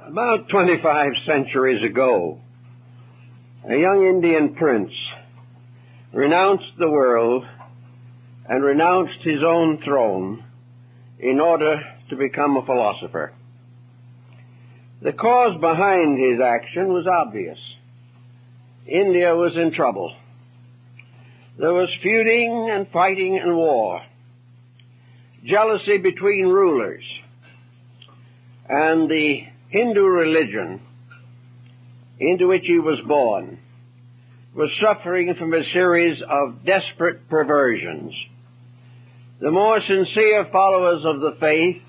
About 25 centuries ago, a young Indian prince renounced the world and renounced his own throne in order to become a philosopher. The cause behind his action was obvious. India was in trouble. There was feuding and fighting and war, jealousy between rulers, and the Hindu religion into which he was born was suffering from a series of desperate perversions. The more sincere followers of the faith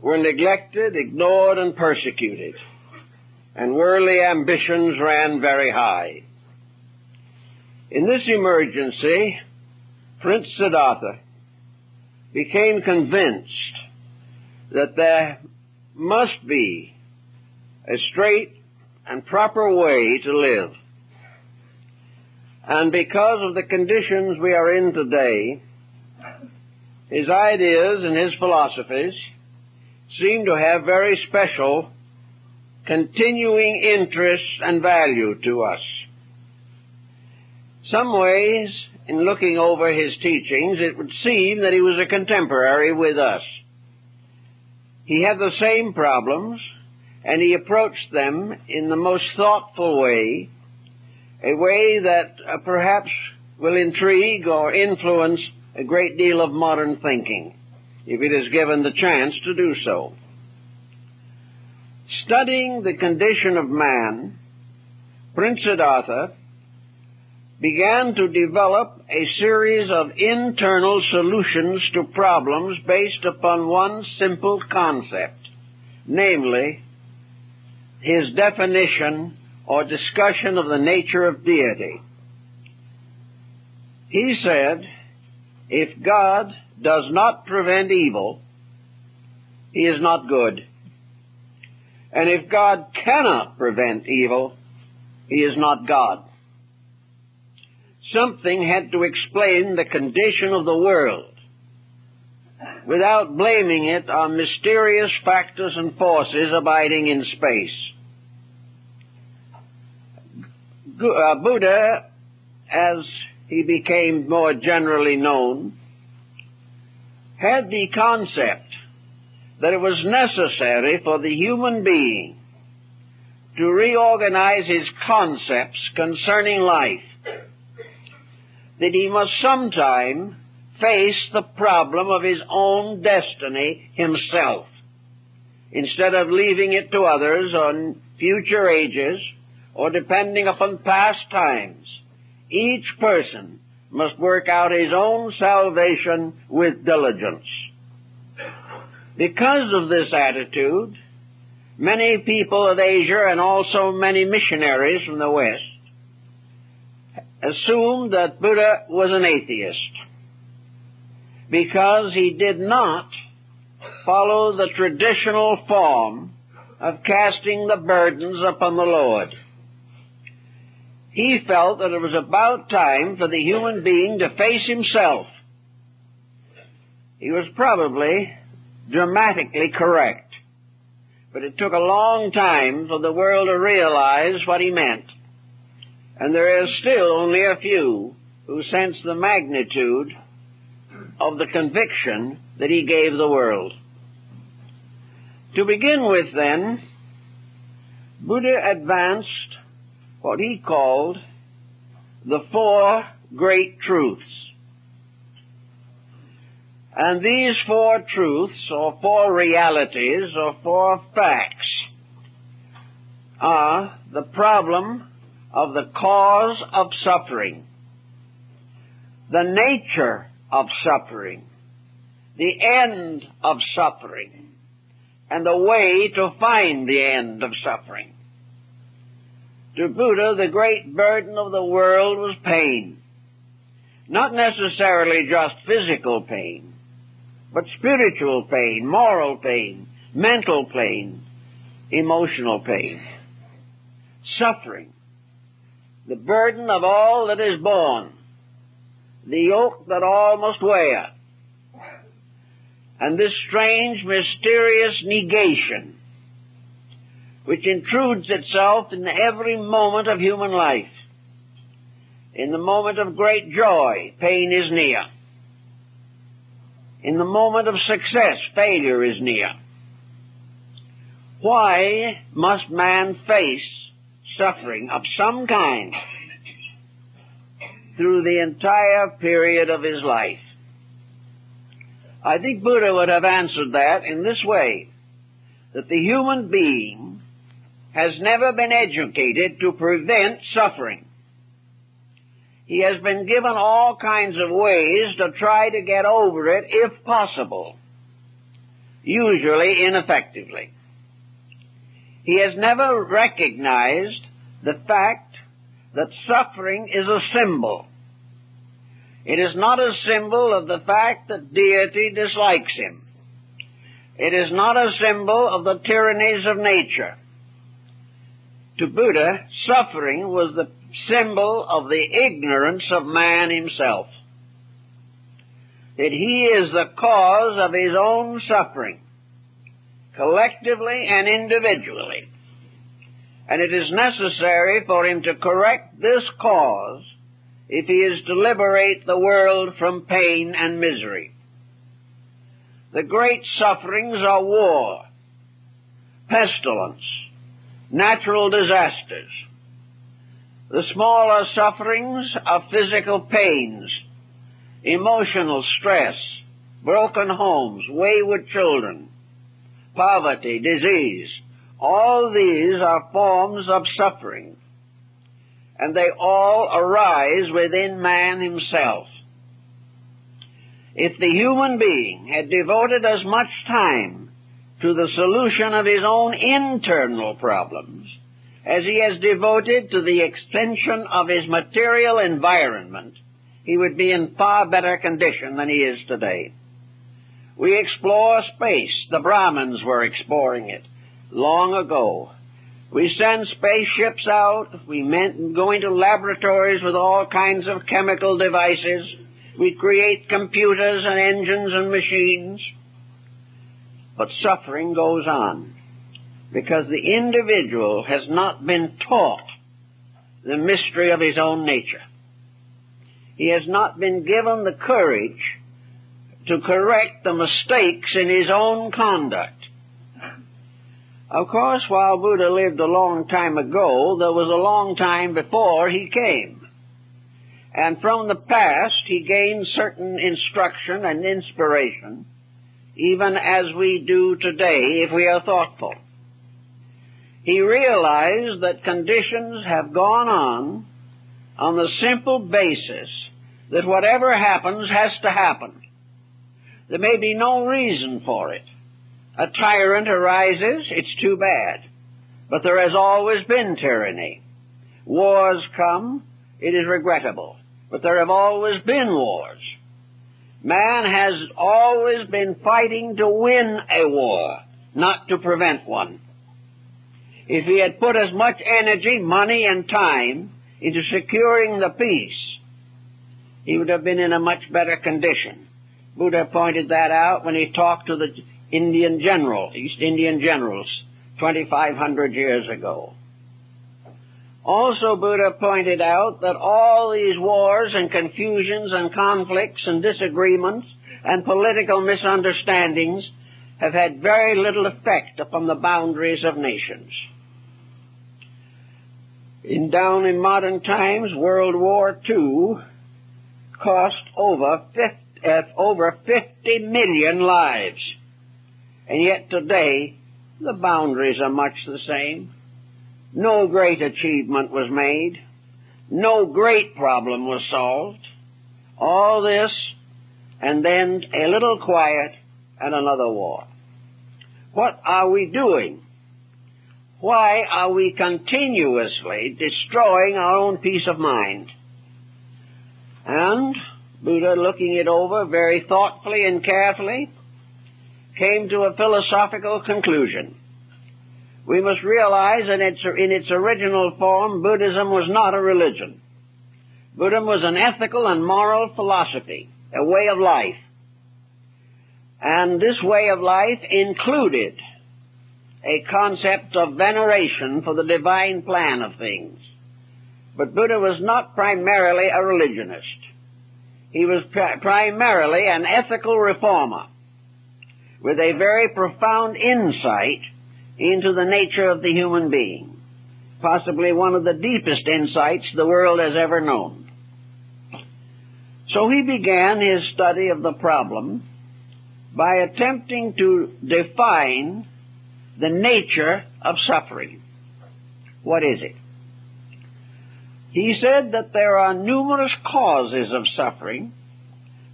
were neglected, ignored, and persecuted, and worldly ambitions ran very high. In this emergency, Prince Siddhartha became convinced that there must be a straight and proper way to live. And because of the conditions we are in today, his ideas and his philosophies seem to have very special continuing interest and value to us. Some ways, in looking over his teachings, it would seem that he was a contemporary with us. He had the same problems, and he approached them in the most thoughtful way, a way that perhaps will intrigue or influence a great deal of modern thinking, if it is given the chance to do so. Studying the condition of man, Prince Siddhartha began to develop a series of internal solutions to problems based upon one simple concept, namely, his definition or discussion of the nature of deity. He said, if God does not prevent evil, he is not good. And if God cannot prevent evil, he is not God. Something had to explain the condition of the world without blaming it on mysterious factors and forces abiding in space. Buddha, as he became more generally known, had the concept that it was necessary for the human being to reorganize his concepts concerning life, that he must sometime face the problem of his own destiny himself, instead of leaving it to others on future ages or depending upon past times. Each person must work out his own salvation with diligence. Because of this attitude, many people of Asia and also many missionaries from the West assumed that Buddha was an atheist because he did not follow the traditional form of casting the burdens upon the Lord. He felt that it was about time for the human being to face himself. He was probably dramatically correct, but it took a long time for the world to realize what he meant. And there is still only a few who sense the magnitude of the conviction that he gave the world. To begin with, then, Buddha advanced what he called the four great truths. And these four truths, or four realities, or four facts, are the problem of the cause of suffering, the nature of suffering, the end of suffering, and the way to find the end of suffering. To Buddha, the great burden of the world was pain. Not necessarily just physical pain, but spiritual pain, moral pain, mental pain, emotional pain. Suffering. The burden of all that is born, the yoke that all must wear, and this strange, mysterious negation which intrudes itself in every moment of human life. In the moment of great joy, pain is near. In the moment of success, failure is near. Why must man face suffering of some kind through the entire period of his life? I think Buddha would have answered that in this way, that the human being has never been educated to prevent suffering. He has been given all kinds of ways to try to get over it if possible, usually ineffectively. He has never recognized the fact that suffering is a symbol. It is not a symbol of the fact that deity dislikes him. It is not a symbol of the tyrannies of nature. To Buddha, suffering was the symbol of the ignorance of man himself. That he is the cause of his own suffering, collectively and individually. And it is necessary for him to correct this cause if he is to liberate the world from pain and misery. The great sufferings are war, pestilence, natural disasters. The smaller sufferings are physical pains, emotional stress, broken homes, wayward children, poverty, disease. All these are forms of suffering, and they all arise within man himself. If the human being had devoted as much time to the solution of his own internal problems as he has devoted to the extension of his material environment, he would be in far better condition than he is today. We explore space. The Brahmins were exploring it long ago. We send spaceships out. We go into laboratories with all kinds of chemical devices. We create computers and engines and machines. But suffering goes on because the individual has not been taught the mystery of his own nature. He has not been given the courage to correct the mistakes in his own conduct. Of course, while Buddha lived a long time ago, there was a long time before he came. And from the past, he gained certain instruction and inspiration, even as we do today if we are thoughtful. He realized that conditions have gone on the simple basis that whatever happens has to happen. There may be no reason for it. A tyrant arises, it's too bad. But there has always been tyranny. Wars come, it is regrettable. But there have always been wars. Man has always been fighting to win a war, not to prevent one. If he had put as much energy, money, and time into securing the peace, he would have been in a much better condition. Buddha pointed that out when he talked to the East Indian generals 2,500 years ago. Also, Buddha pointed out that all these wars and confusions and conflicts and disagreements and political misunderstandings have had very little effect upon the boundaries of nations. Down in modern times, World War II cost over 50 million lives. And yet today, the boundaries are much the same. No great achievement was made. No great problem was solved. All this, and then a little quiet and another war. What are we doing? Why are we continuously destroying our own peace of mind? And Buddha, looking it over very thoughtfully and carefully, came to a philosophical conclusion. We must realize that in its original form, Buddhism was not a religion. Buddhism was an ethical and moral philosophy, a way of life. And this way of life included a concept of veneration for the divine plan of things. But Buddha was not primarily a religionist. He was primarily an ethical reformer with a very profound insight into the nature of the human being, possibly one of the deepest insights the world has ever known. So he began his study of the problem by attempting to define the nature of suffering. What is it? He said that there are numerous causes of suffering,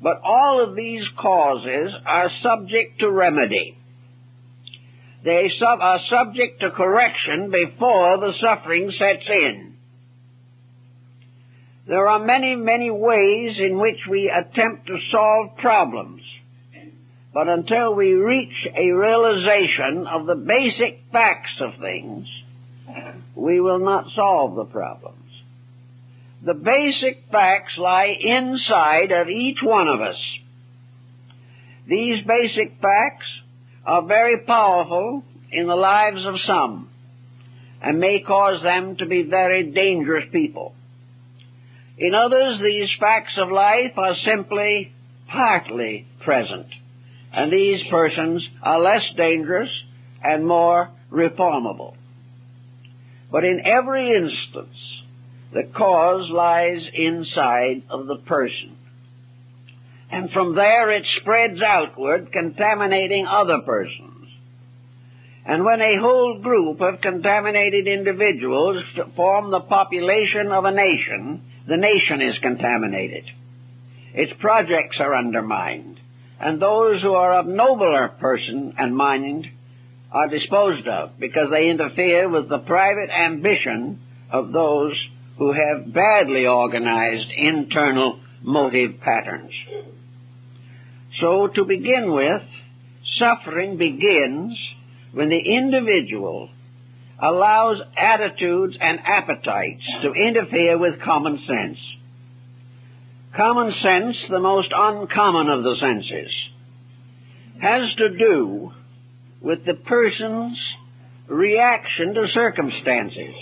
but all of these causes are subject to remedy. They are subject to correction before the suffering sets in. There are many, many ways in which we attempt to solve problems, but until we reach a realization of the basic facts of things, we will not solve the problems. The basic facts lie inside of each one of us. These basic facts are very powerful in the lives of some and may cause them to be very dangerous people. In others, these facts of life are simply partly present, and these persons are less dangerous and more reformable. But in every instance, the cause lies inside of the person. And from there it spreads outward, contaminating other persons. And when a whole group of contaminated individuals form the population of a nation, the nation is contaminated. Its projects are undermined. And those who are of nobler person and mind are disposed of because they interfere with the private ambition of those who have badly organized internal motive patterns. So, to begin with, suffering begins when the individual allows attitudes and appetites to interfere with common sense. Common sense, the most uncommon of the senses, has to do with the person's reaction to circumstances.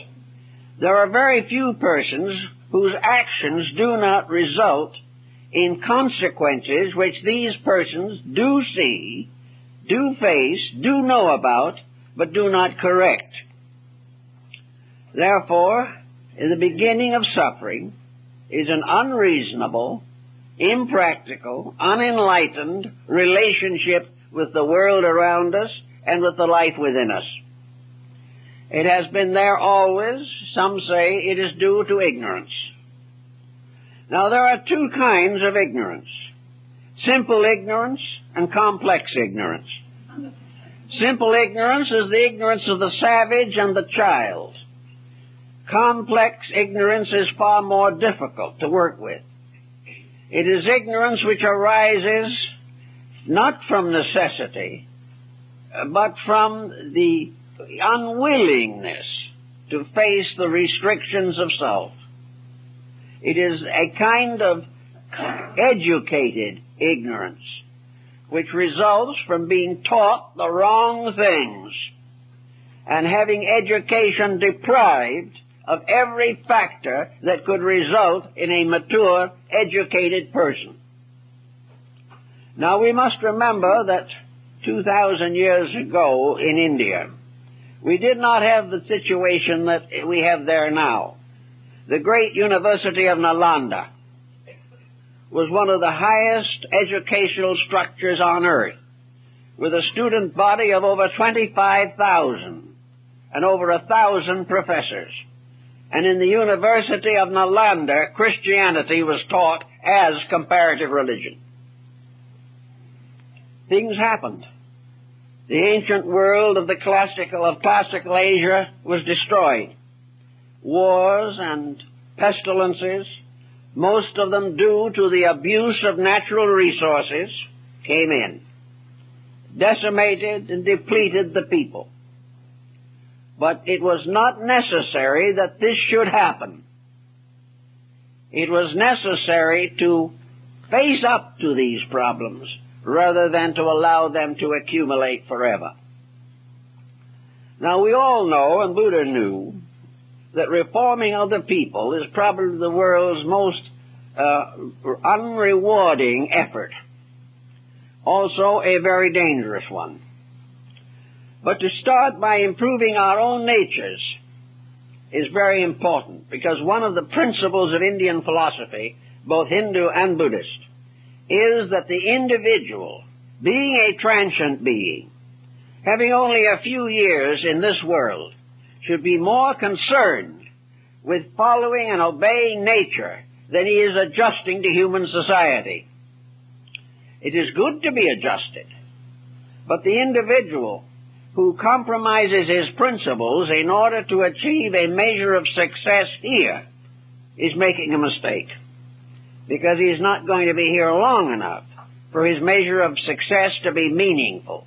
There are very few persons whose actions do not result in consequences which these persons do see, do face, do know about, but do not correct. Therefore, in the beginning of suffering is an unreasonable, impractical, unenlightened relationship with the world around us and with the life within us. It has been there always. Some say it is due to ignorance. Now, there are two kinds of ignorance: simple ignorance and complex ignorance. Simple ignorance is the ignorance of the savage and the child. Complex ignorance is far more difficult to work with. It is ignorance which arises not from necessity, but from the unwillingness to face the restrictions of self. It is a kind of educated ignorance which results from being taught the wrong things and having education deprived of every factor that could result in a mature, educated person. Now, we must remember that 2,000 years ago in India, we did not have the situation that we have there now. The great University of Nalanda was one of the highest educational structures on earth, with a student body of over 25,000 and over 1,000 professors. And in the University of Nalanda, Christianity was taught as comparative religion. Things happened. The ancient world of classical Asia was destroyed. Wars and pestilences, most of them due to the abuse of natural resources, came in, decimated and depleted the people. But it was not necessary that this should happen. It was necessary to face up to these problems rather than to allow them to accumulate forever. Now, we all know, and Buddha knew, that reforming other people is probably the world's most unrewarding effort. Also a very dangerous one. But to start by improving our own natures is very important, because one of the principles of Indian philosophy, both Hindu and Buddhist, is that the individual, being a transient being, having only a few years in this world, should be more concerned with following and obeying nature than he is adjusting to human society. It is good to be adjusted, but the individual who compromises his principles in order to achieve a measure of success here is making a mistake, because he is not going to be here long enough for his measure of success to be meaningful,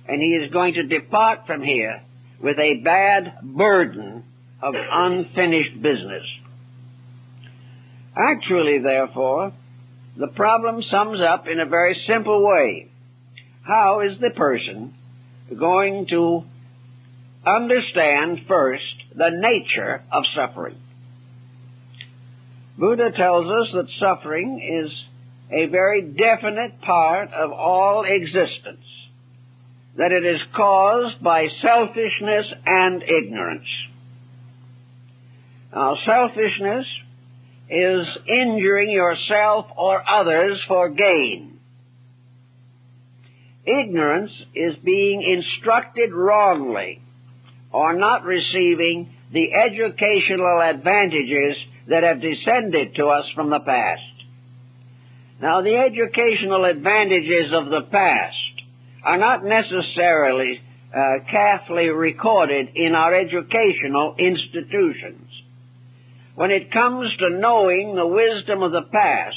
and he is going to depart from here with a bad burden of unfinished business. Actually, therefore, the problem sums up in a very simple way. How is the person going to understand first the nature of suffering? Buddha tells us that suffering is a very definite part of all existence, that it is caused by selfishness and ignorance. Now, selfishness is injuring yourself or others for gain. Ignorance is being instructed wrongly or not receiving the educational advantages that have descended to us from the past. Now, the educational advantages of the past are not necessarily carefully recorded in our educational institutions. When it comes to knowing the wisdom of the past,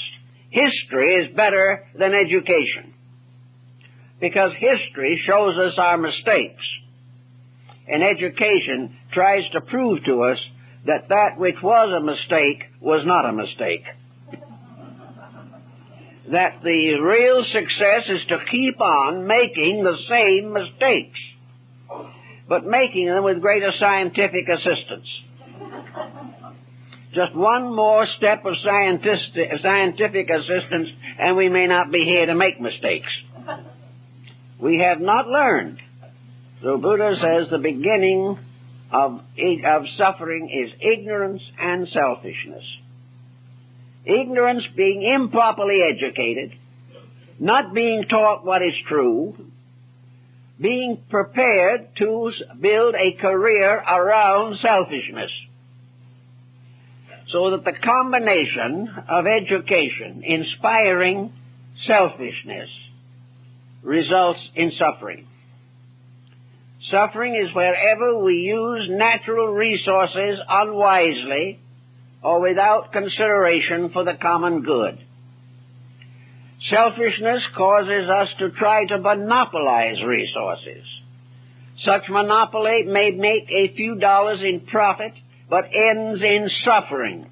history is better than education, because history shows us our mistakes, and education tries to prove to us that that which was a mistake was not a mistake. That the real success is to keep on making the same mistakes, but making them with greater scientific assistance. Just one more step of scientific assistance, and we may not be here to make mistakes. We have not learned. So Buddha says the beginning of suffering is ignorance and selfishness. Ignorance, being improperly educated, not being taught what is true, being prepared to build a career around selfishness. So that the combination of education inspiring selfishness results in suffering. Suffering is wherever we use natural resources unwisely or without consideration for the common good. Selfishness causes us to try to monopolize resources. Such monopoly may make a few dollars in profit, but ends in suffering.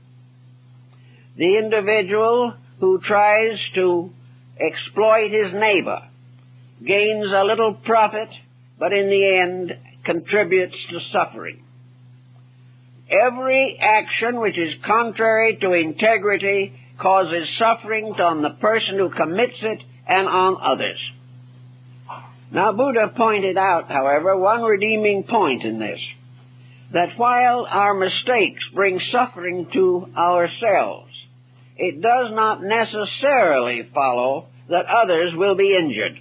The individual who tries to exploit his neighbor gains a little profit, but in the end contributes to suffering. Every action which is contrary to integrity causes suffering on the person who commits it and on others. Now, Buddha pointed out, however, one redeeming point in this, that while our mistakes bring suffering to ourselves, it does not necessarily follow that others will be injured.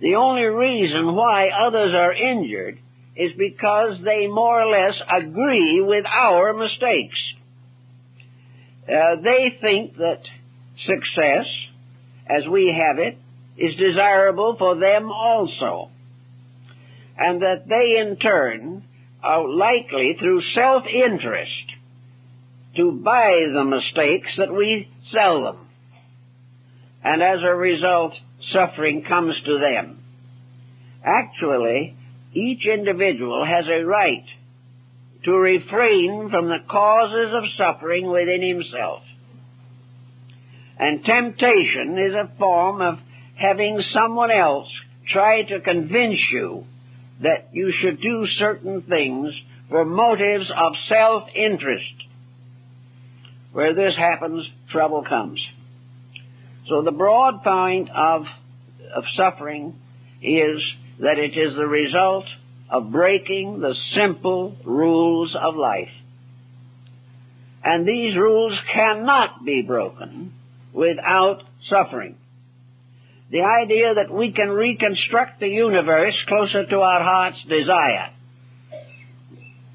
The only reason why others are injured is because they more or less agree with our mistakes. They think that success, as we have it, is desirable for them also, and that they in turn are likely, through self-interest, to buy the mistakes that we sell them. And as a result, suffering comes to them. Actually, each individual has a right to refrain from the causes of suffering within himself. And temptation is a form of having someone else try to convince you that you should do certain things for motives of self-interest. Where this happens, trouble comes. So the broad point of suffering is that it is the result of breaking the simple rules of life. And these rules cannot be broken without suffering. The idea that we can reconstruct the universe closer to our heart's desire,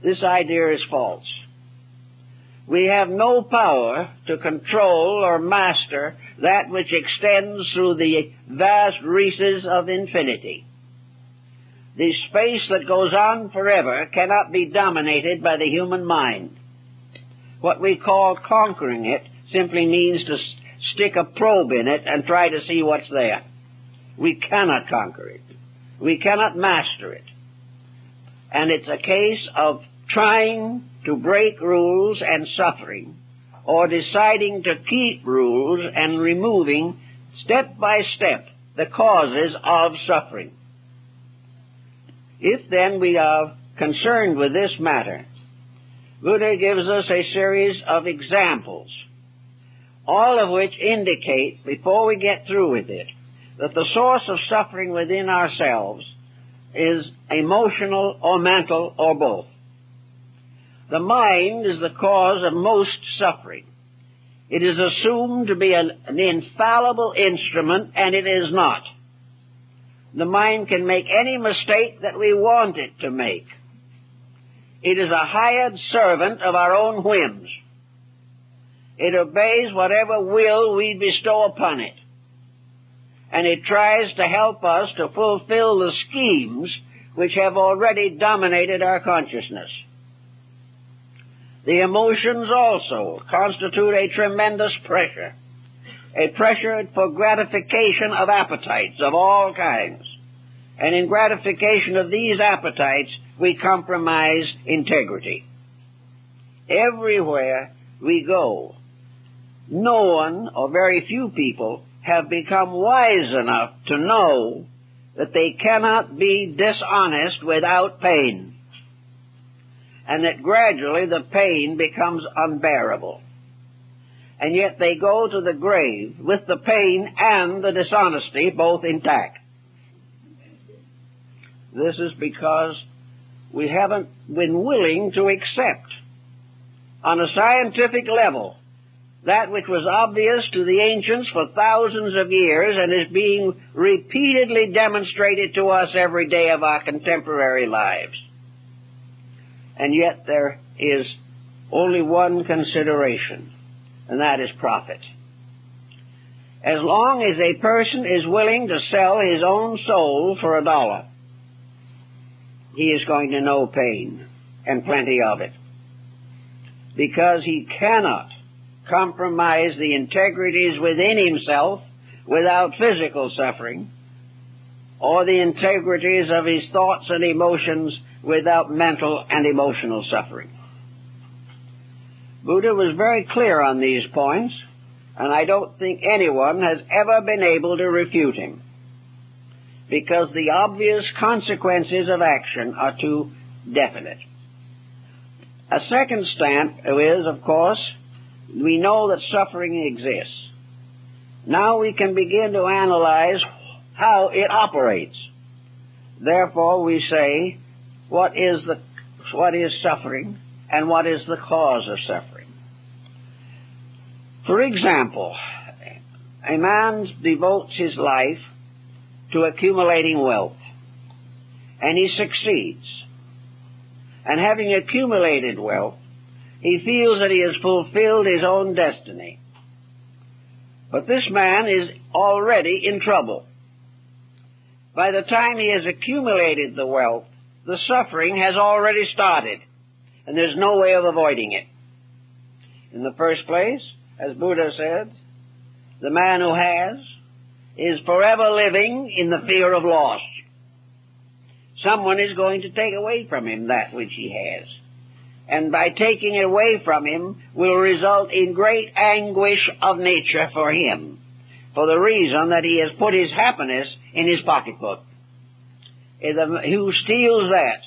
this idea is false. We have no power to control or master that which extends through the vast reaches of infinity. The space that goes on forever cannot be dominated by the human mind. What we call conquering it simply means to stick a probe in it and try to see what's there. We cannot conquer it. We cannot master it. And it's a case of trying to break rules and suffering, or deciding to keep rules and removing, step by step, the causes of suffering. If then we are concerned with this matter, Buddha gives us a series of examples, all of which indicate, before we get through with it, that the source of suffering within ourselves is emotional or mental or both. The mind is the cause of most suffering. It is assumed to be an infallible instrument, and it is not. The mind can make any mistake that we want it to make. It is a hired servant of our own whims. It obeys whatever will we bestow upon it. And it tries to help us to fulfill the schemes which have already dominated our consciousness. The emotions also constitute a tremendous pressure, a pressure for gratification of appetites of all kinds. And in gratification of these appetites, we compromise integrity. Everywhere we go, no one or very few people have become wise enough to know that they cannot be dishonest without pain, and that gradually the pain becomes unbearable. And yet they go to the grave with the pain and the dishonesty both intact. This is because we haven't been willing to accept, on a scientific level, that which was obvious to the ancients for thousands of years and is being repeatedly demonstrated to us every day of our contemporary lives. And yet there is only one consideration, and that is profit. As long as a person is willing to sell his own soul for $1, he is going to know pain, and plenty of it, because he cannot compromise the integrities within himself without physical suffering, or the integrities of his thoughts and emotions without mental and emotional suffering. Buddha was very clear on these points, and I don't think anyone has ever been able to refute him, because the obvious consequences of action are too definite. A second stamp is, of course, we know that suffering exists. Now we can begin to analyze how it operates. Therefore we say, what is suffering and what is the cause of suffering? For example, a man devotes his life to accumulating wealth, and he succeeds. And having accumulated wealth, he feels that he has fulfilled his own destiny. But this man is already in trouble. By the time he has accumulated the wealth, the suffering has already started, and there's no way of avoiding it. In the first place, as Buddha said, the man who has is forever living in the fear of loss. Someone is going to take away from him that which he has. And by taking it away from him will result in great anguish of nature for him, for the reason that he has put his happiness in his pocketbook. who steals that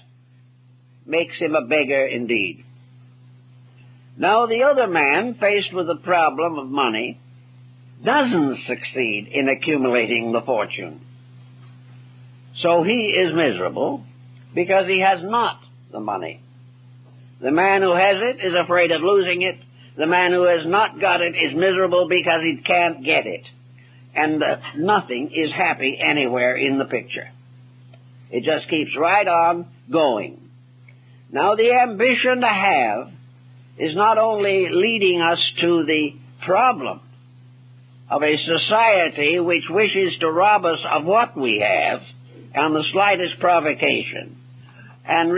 makes him a beggar indeed. Now the other man, faced with the problem of money, doesn't succeed in accumulating the fortune. So he is miserable because he has not the money. The man who has it is afraid of losing it. The man who has not got it is miserable because he can't get it. And nothing is happy anywhere in the picture. It just keeps right on going. Now the ambition to have is not only leading us to the problem of a society which wishes to rob us of what we have on the slightest provocation, and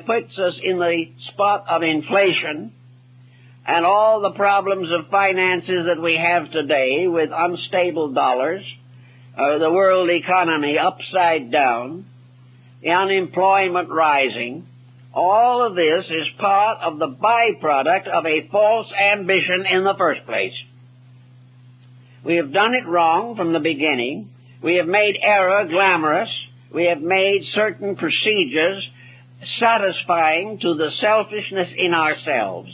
puts us in the spot of inflation and all the problems of finances that we have today with unstable dollars, the world economy upside down, the unemployment rising. All of this is part of the byproduct of a false ambition in the first place. We have done it wrong from the beginning. We have made error glamorous. We have made certain procedures satisfying to the selfishness in ourselves.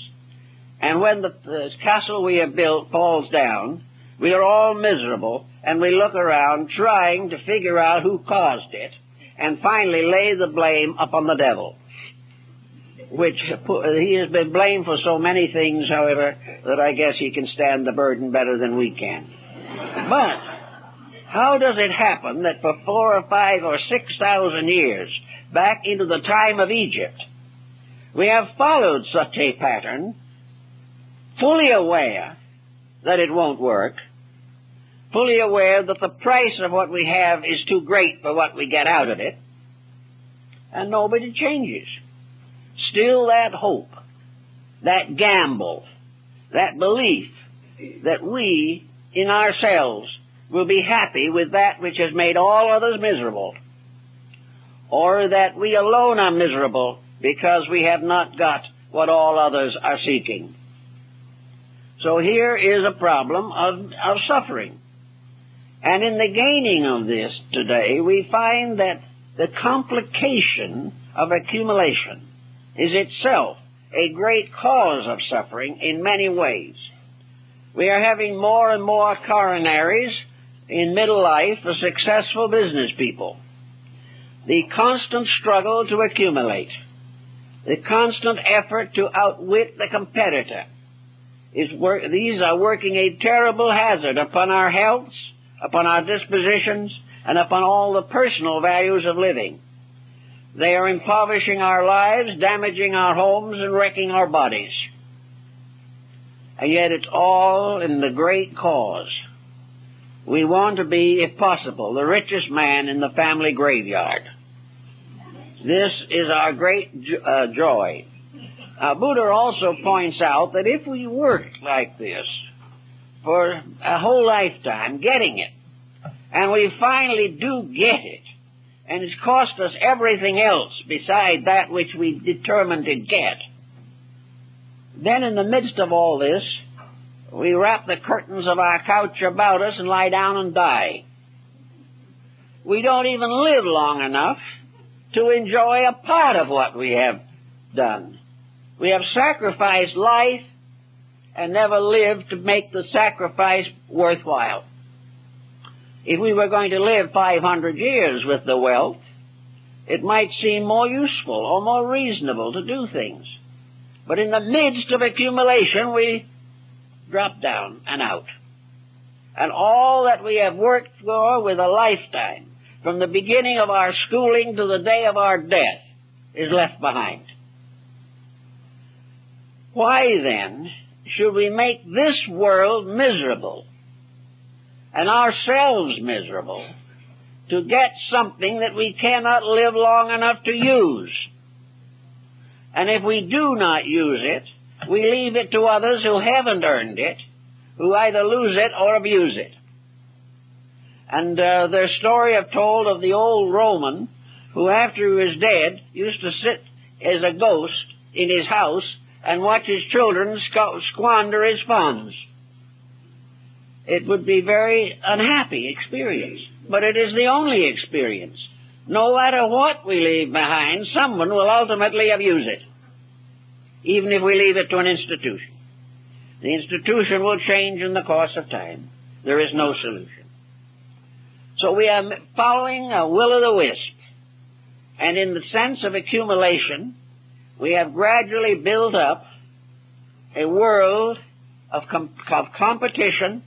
And when the castle we have built falls down, we are all miserable, and we look around trying to figure out who caused it, and finally lay the blame upon the devil, which he has been blamed for so many things, however, that I guess he can stand the burden better than we can. But how does it happen that for 4 or 5 or 6,000 years, back into the time of Egypt, we have followed such a pattern, fully aware that it won't work, fully aware that the price of what we have is too great for what we get out of it, and nobody changes. Still that hope, that gamble, that belief that we, in ourselves, will be happy with that which has made all others miserable, or that we alone are miserable because we have not got what all others are seeking. So here is a problem of suffering. And in the gaining of this today, we find that the complication of accumulation is itself a great cause of suffering in many ways. We are having more and more coronaries in middle life for successful business people. The constant struggle to accumulate, the constant effort to outwit the competitor, these are working a terrible hazard upon our healths, upon our dispositions, and upon all the personal values of living. They are impoverishing our lives, damaging our homes, and wrecking our bodies. And yet it's all in the great cause. We want to be, if possible, the richest man in the family graveyard. This is our great joy. Budha also points out that if we work like this for a whole lifetime, getting it, and we finally do get it, and it's cost us everything else beside that which we determined to get, then in the midst of all this, we wrap the curtains of our couch about us and lie down and die. We don't even live long enough to enjoy a part of what we have done. We have sacrificed life and never lived to make the sacrifice worthwhile. If we were going to live 500 years with the wealth, it might seem more useful or more reasonable to do things. But in the midst of accumulation, we drop down and out. And all that we have worked for with a lifetime, from the beginning of our schooling to the day of our death, is left behind. Why then should we make this world miserable and ourselves miserable to get something that we cannot live long enough to use? And if we do not use it, we leave it to others who haven't earned it, who either lose it or abuse it. And their story I've told of the old Roman who, after he was dead, used to sit as a ghost in his house and watch his children squander his funds. It would be a very unhappy experience, but it is the only experience No matter what we leave behind, someone will ultimately abuse it, even if we leave it to an institution. The institution will change in the course of time. There is no solution. So we are following a will-o'-the-wisp. And in the sense of accumulation, we have gradually built up a world of competition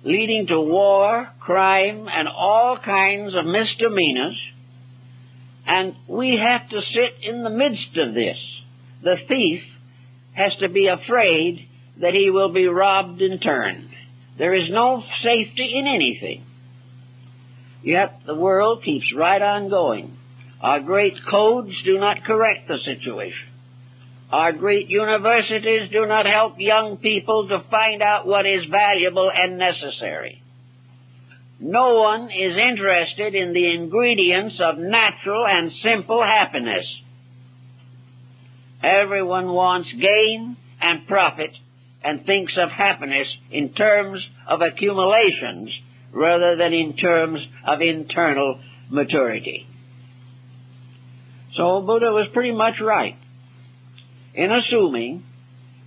leading to war, crime, and all kinds of misdemeanors. And we have to sit in the midst of this. The thief has to be afraid that he will be robbed in turn. There is no safety in anything. Yet the world keeps right on going. Our great codes do not correct the situation. Our great universities do not help young people to find out what is valuable and necessary. No one is interested in the ingredients of natural and simple happiness. Everyone wants gain and profit and thinks of happiness in terms of accumulations rather than in terms of internal maturity. So Buddha was pretty much right in assuming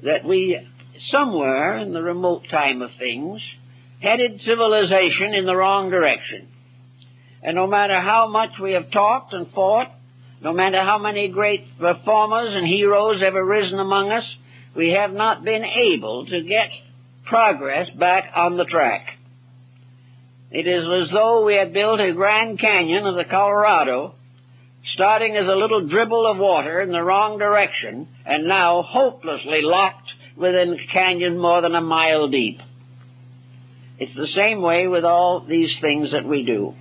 that we, somewhere in the remote time of things, headed civilization in the wrong direction. And no matter how much we have talked and fought, no matter how many great reformers and heroes have arisen among us, we have not been able to get progress back on the track. It is as though we had built a Grand Canyon of the Colorado, starting as a little dribble of water in the wrong direction, and now hopelessly locked within a canyon more than a mile deep. It's the same way with all these things that we do.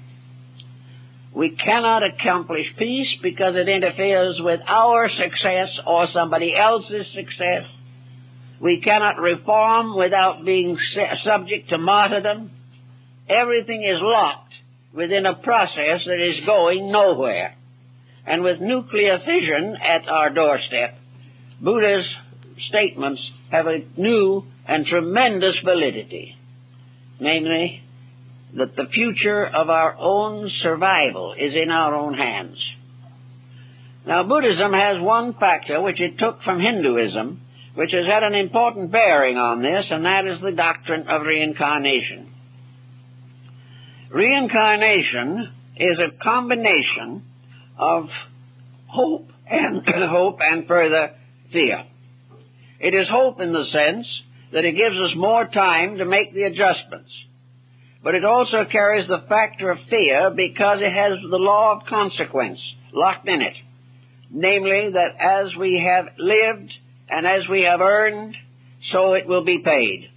We cannot accomplish peace because it interferes with our success or somebody else's success. We cannot reform without being subject to martyrdom. Everything is locked within a process that is going nowhere. And with nuclear fission at our doorstep, Buddha's statements have a new and tremendous validity. Namely, that the future of our own survival is in our own hands. Now, Buddhism has one factor which it took from Hinduism, which has had an important bearing on this, and that is the doctrine of reincarnation. Reincarnation is a combination of hope and further fear. It is hope in the sense that it gives us more time to make the adjustments. But it also carries the factor of fear because it has the law of consequence locked in it. Namely, that as we have lived and as we have earned, so it will be paid.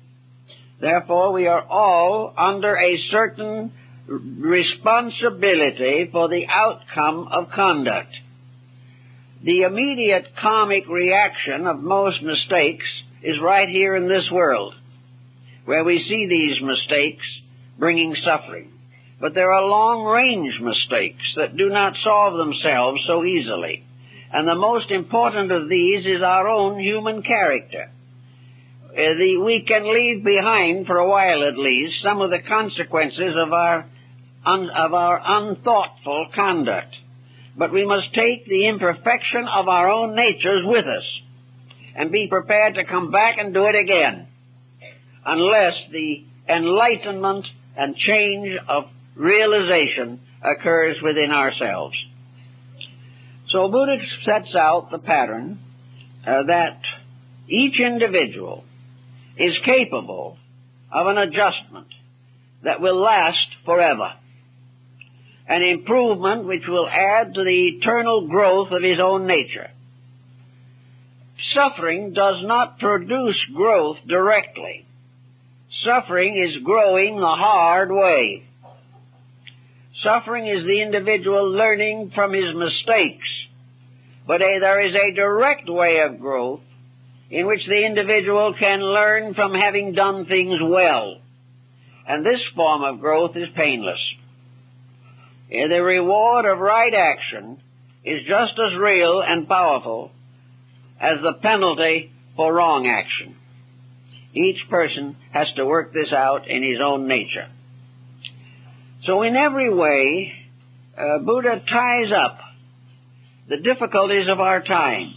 Therefore, we are all under a certain responsibility for the outcome of conduct. The immediate karmic reaction of most mistakes is right here in this world, where we see these mistakes bringing suffering. But there are long-range mistakes that do not solve themselves so easily. And the most important of these is our own human character. We can leave behind, for a while at least, some of the consequences of our unthoughtful conduct. But we must take the imperfection of our own natures with us and be prepared to come back and do it again, unless the enlightenment and change of realization occurs within ourselves. So Buddha sets out the pattern that each individual is capable of an adjustment that will last forever, an improvement which will add to the eternal growth of his own nature. Suffering does not produce growth directly. Suffering is growing the hard way. Suffering is the individual learning from his mistakes. But there is a direct way of growth in which the individual can learn from having done things well. And this form of growth is painless. The reward of right action is just as real and powerful as the penalty for wrong action. Each person has to work this out in his own nature. So in every way, Buddha ties up the difficulties of our time.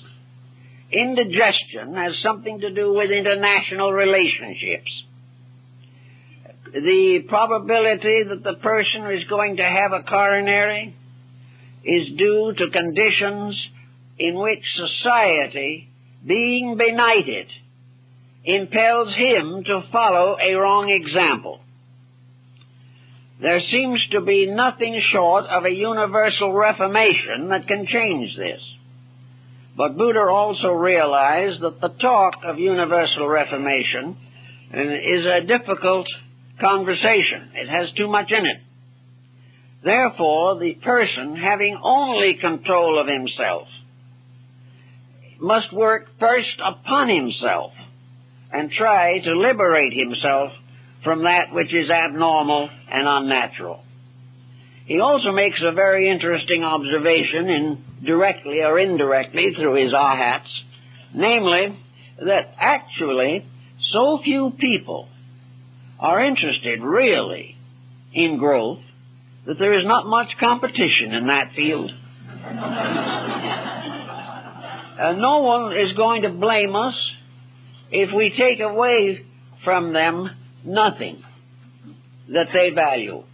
Indigestion has something to do with international relationships. The probability that the person is going to have a coronary is due to conditions in which society, being benighted, impels him to follow a wrong example. There seems to be nothing short of a universal reformation that can change this. But Buddha also realized that the talk of universal reformation is a difficult conversation. It has too much in it. Therefore, the person, having only control of himself, must work first upon himself and try to liberate himself from that which is abnormal and unnatural. He also makes a very interesting observation, directly or indirectly through his ahats, namely that actually so few people are interested really in growth that there is not much competition in that field. No one is going to blame us if we take away from them nothing that they value.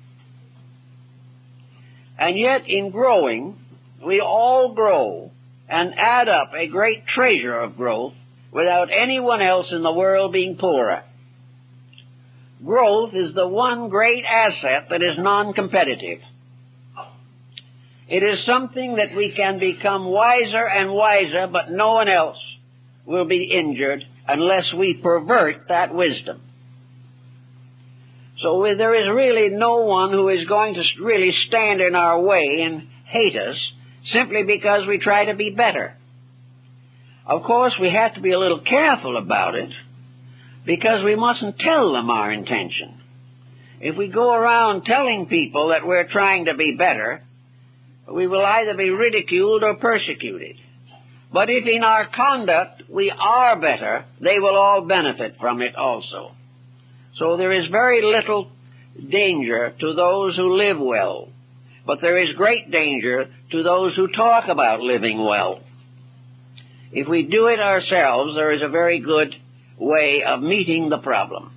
And yet in growing, we all grow and add up a great treasure of growth without anyone else in the world being poorer. Growth is the one great asset that is non-competitive. It is something that we can become wiser and wiser, but no one else will be injured unless we pervert that wisdom. So there is really no one who is going to really stand in our way and hate us simply because we try to be better. Of course, we have to be a little careful about it because we mustn't tell them our intention. If we go around telling people that we're trying to be better, we will either be ridiculed or persecuted. But if in our conduct we are better, they will all benefit from it also. So there is very little danger to those who live well, but there is great danger to those who talk about living well. If we do it ourselves, there is a very good way of meeting the problem.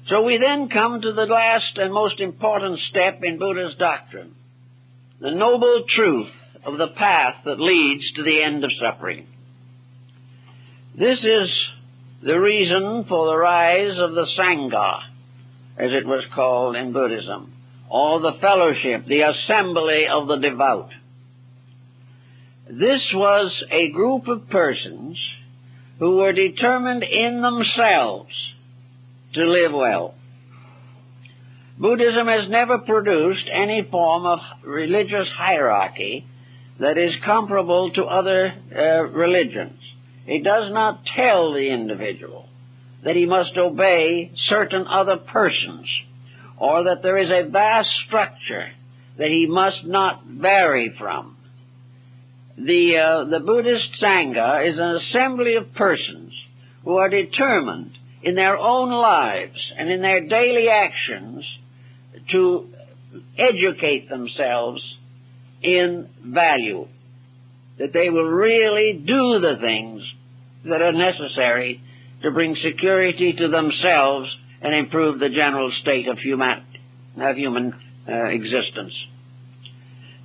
So we then come to the last and most important step in Buddha's doctrine, the noble truth of the path that leads to the end of suffering. This is the reason for the rise of the Sangha, as it was called in Buddhism, or the fellowship, the assembly of the devout. This was a group of persons who were determined in themselves to live well. Buddhism has never produced any form of religious hierarchy that is comparable to other religions. It does not tell the individual that he must obey certain other persons, or that there is a vast structure that he must not vary from. The Buddhist Sangha is an assembly of persons who are determined in their own lives and in their daily actions to educate themselves in value, that they will really do the things that are necessary to bring security to themselves and improve the general state of human existence.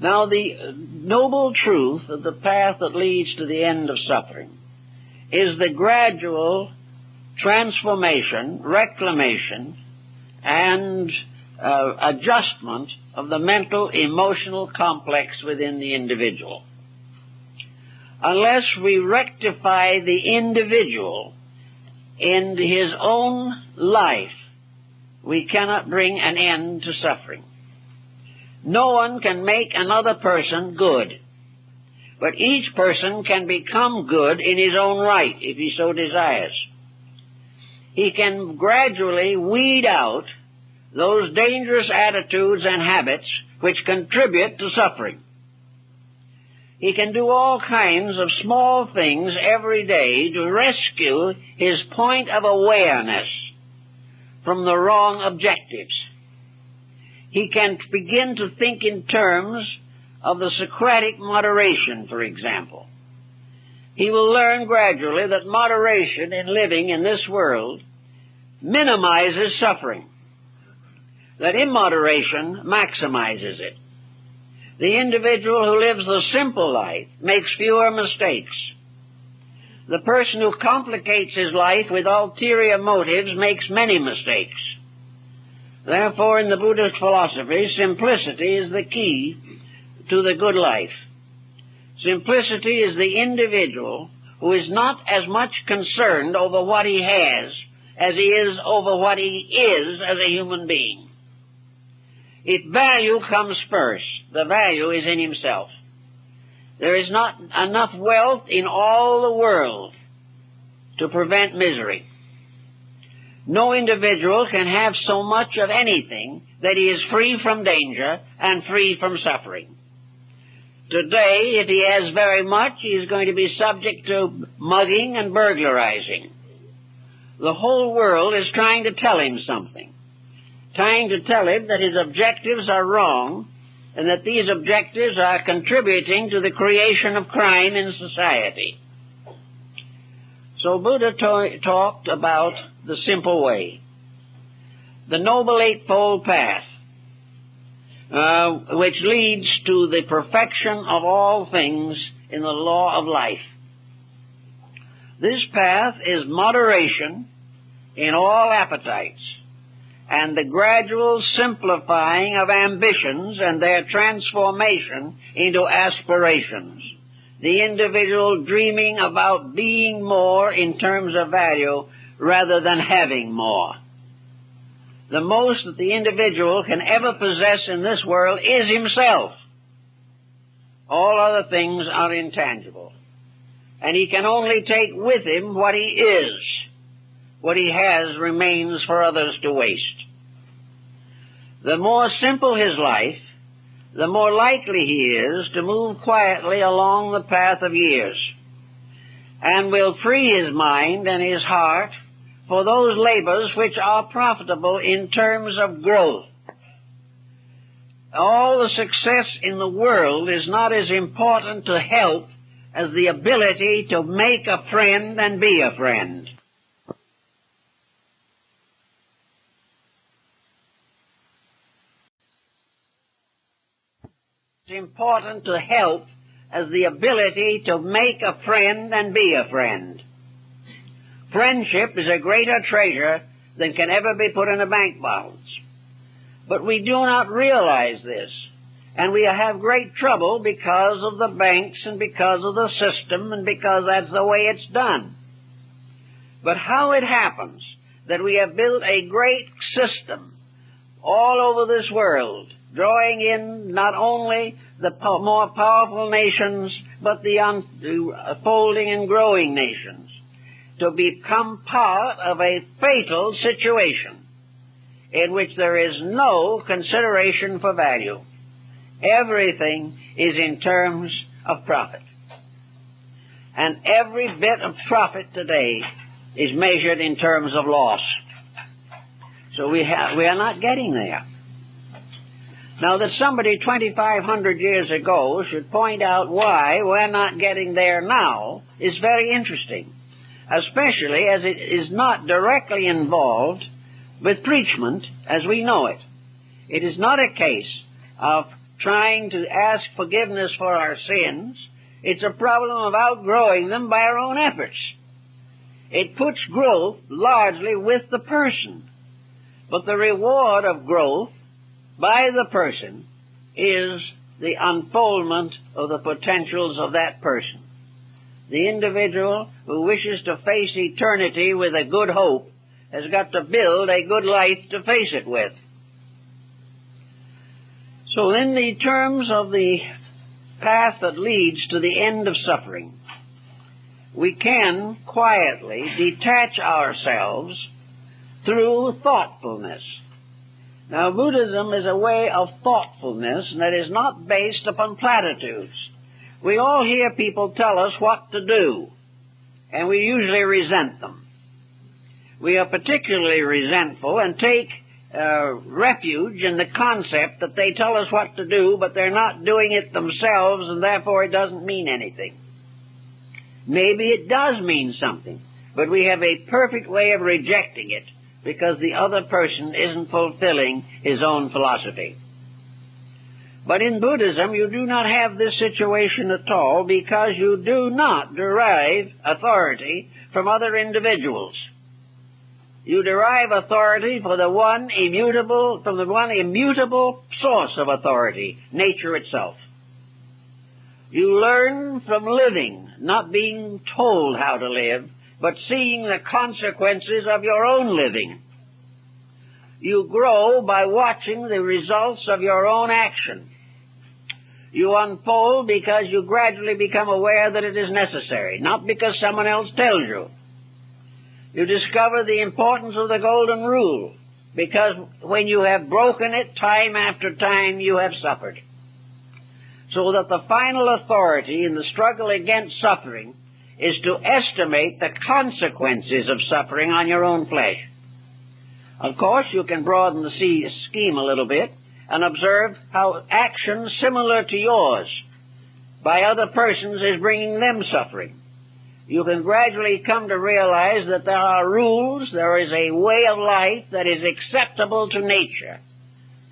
Now, the noble truth of the path that leads to the end of suffering is the gradual transformation, reclamation, and adjustment of the mental, emotional complex within the individual. Unless we rectify the individual in his own life, we cannot bring an end to suffering. No one can make another person good, but each person can become good in his own right if he so desires. He can gradually weed out those dangerous attitudes and habits which contribute to suffering. He can do all kinds of small things every day to rescue his point of awareness from the wrong objectives. he can begin to think in terms of the Socratic moderation, for example. He will learn gradually that moderation in living in this world minimizes suffering, that immoderation maximizes it. The individual who lives the simple life makes fewer mistakes. The person who complicates his life with ulterior motives makes many mistakes. Therefore, in the Buddhist philosophy, simplicity is the key to the good life. Simplicity is the individual who is not as much concerned over what he has as he is over what he is as a human being. If value comes first, the value is in himself. There is not enough wealth in all the world to prevent misery. No individual can have so much of anything that he is free from danger and free from suffering. Today, if he has very much, he is going to be subject to mugging and burglarizing. The whole world is trying to tell him something, trying to tell him that his objectives are wrong and that these objectives are contributing to the creation of crime in society. So Buddha talked about the simple way, the Noble Eightfold Path, which leads to the perfection of all things in the law of life. This path is moderation in all appetites, and the gradual simplifying of ambitions and their transformation into aspirations. The individual dreaming about being more in terms of value rather than having more. The most that the individual can ever possess in this world is himself. All other things are intangible. And he can only take with him what he is. What he has remains for others to waste. The more simple his life, the more likely he is to move quietly along the path of years, and will free his mind and his heart for those labors which are profitable in terms of growth. All the success in the world is not as important to help as the ability to make a friend and be a friend. It's important to help as the ability to make a friend and be a friend. Friendship is a greater treasure than can ever be put in a bank balance. But we do not realize this, and we have great trouble because of the banks and because of the system and because that's the way it's done. But how it happens that we have built a great system all over this world, drawing in not only the more powerful nations, but the unfolding and growing nations, to become part of a fatal situation in which there is no consideration for value. Everything is in terms of profit. And every bit of profit today is measured in terms of loss. So we are not getting there. Now, that somebody 2,500 years ago should point out why we're not getting there now is very interesting, especially as it is not directly involved with preachment as we know it. It is not a case of trying to ask forgiveness for our sins. It's a problem of outgrowing them by our own efforts. It puts growth largely with the person, but the reward of growth by the person is the unfoldment of the potentials of that person. The individual who wishes to face eternity with a good hope has got to build a good life to face it with. So in the terms of the path that leads to the end of suffering, we can quietly detach ourselves through thoughtfulness. Now, Buddhism is a way of thoughtfulness that is not based upon platitudes. We all hear people tell us what to do, and we usually resent them. We are particularly resentful and take refuge in the concept that they tell us what to do, but they're not doing it themselves, and therefore it doesn't mean anything. Maybe it does mean something, but we have a perfect way of rejecting it because the other person isn't fulfilling his own philosophy. But in Buddhism, you do not have this situation at all because you do not derive authority from other individuals. You derive authority from the one immutable source of authority, nature itself. You learn from living, not being told how to live, but seeing the consequences of your own living. You grow by watching the results of your own action. You unfold because you gradually become aware that it is necessary, not because someone else tells you. You discover the importance of the golden rule, because when you have broken it time after time, you have suffered. So that the final authority in the struggle against suffering is to estimate the consequences of suffering on your own flesh. Of course, you can broaden the scheme a little bit and observe how action similar to yours by other persons is bringing them suffering. You can gradually come to realize that there are rules, there is a way of life that is acceptable to nature.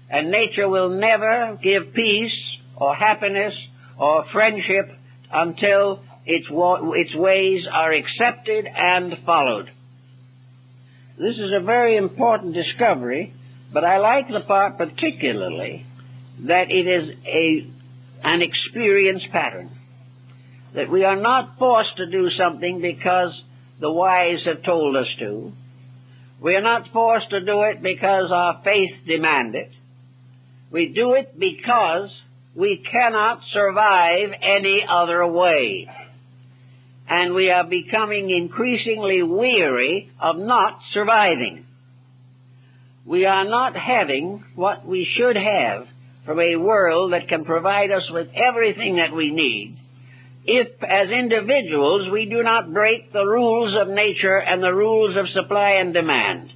And nature will never give peace or happiness or friendship until its ways are accepted and followed. This is a very important discovery, but I like the part particularly that it is an experience pattern. That we are not forced to do something because the wise have told us to. We are not forced to do it because our faith demands it. We do it because we cannot survive any other way. And we are becoming increasingly weary of not surviving. We are not having what we should have from a world that can provide us with everything that we need, if, as individuals, we do not break the rules of nature and the rules of supply and demand.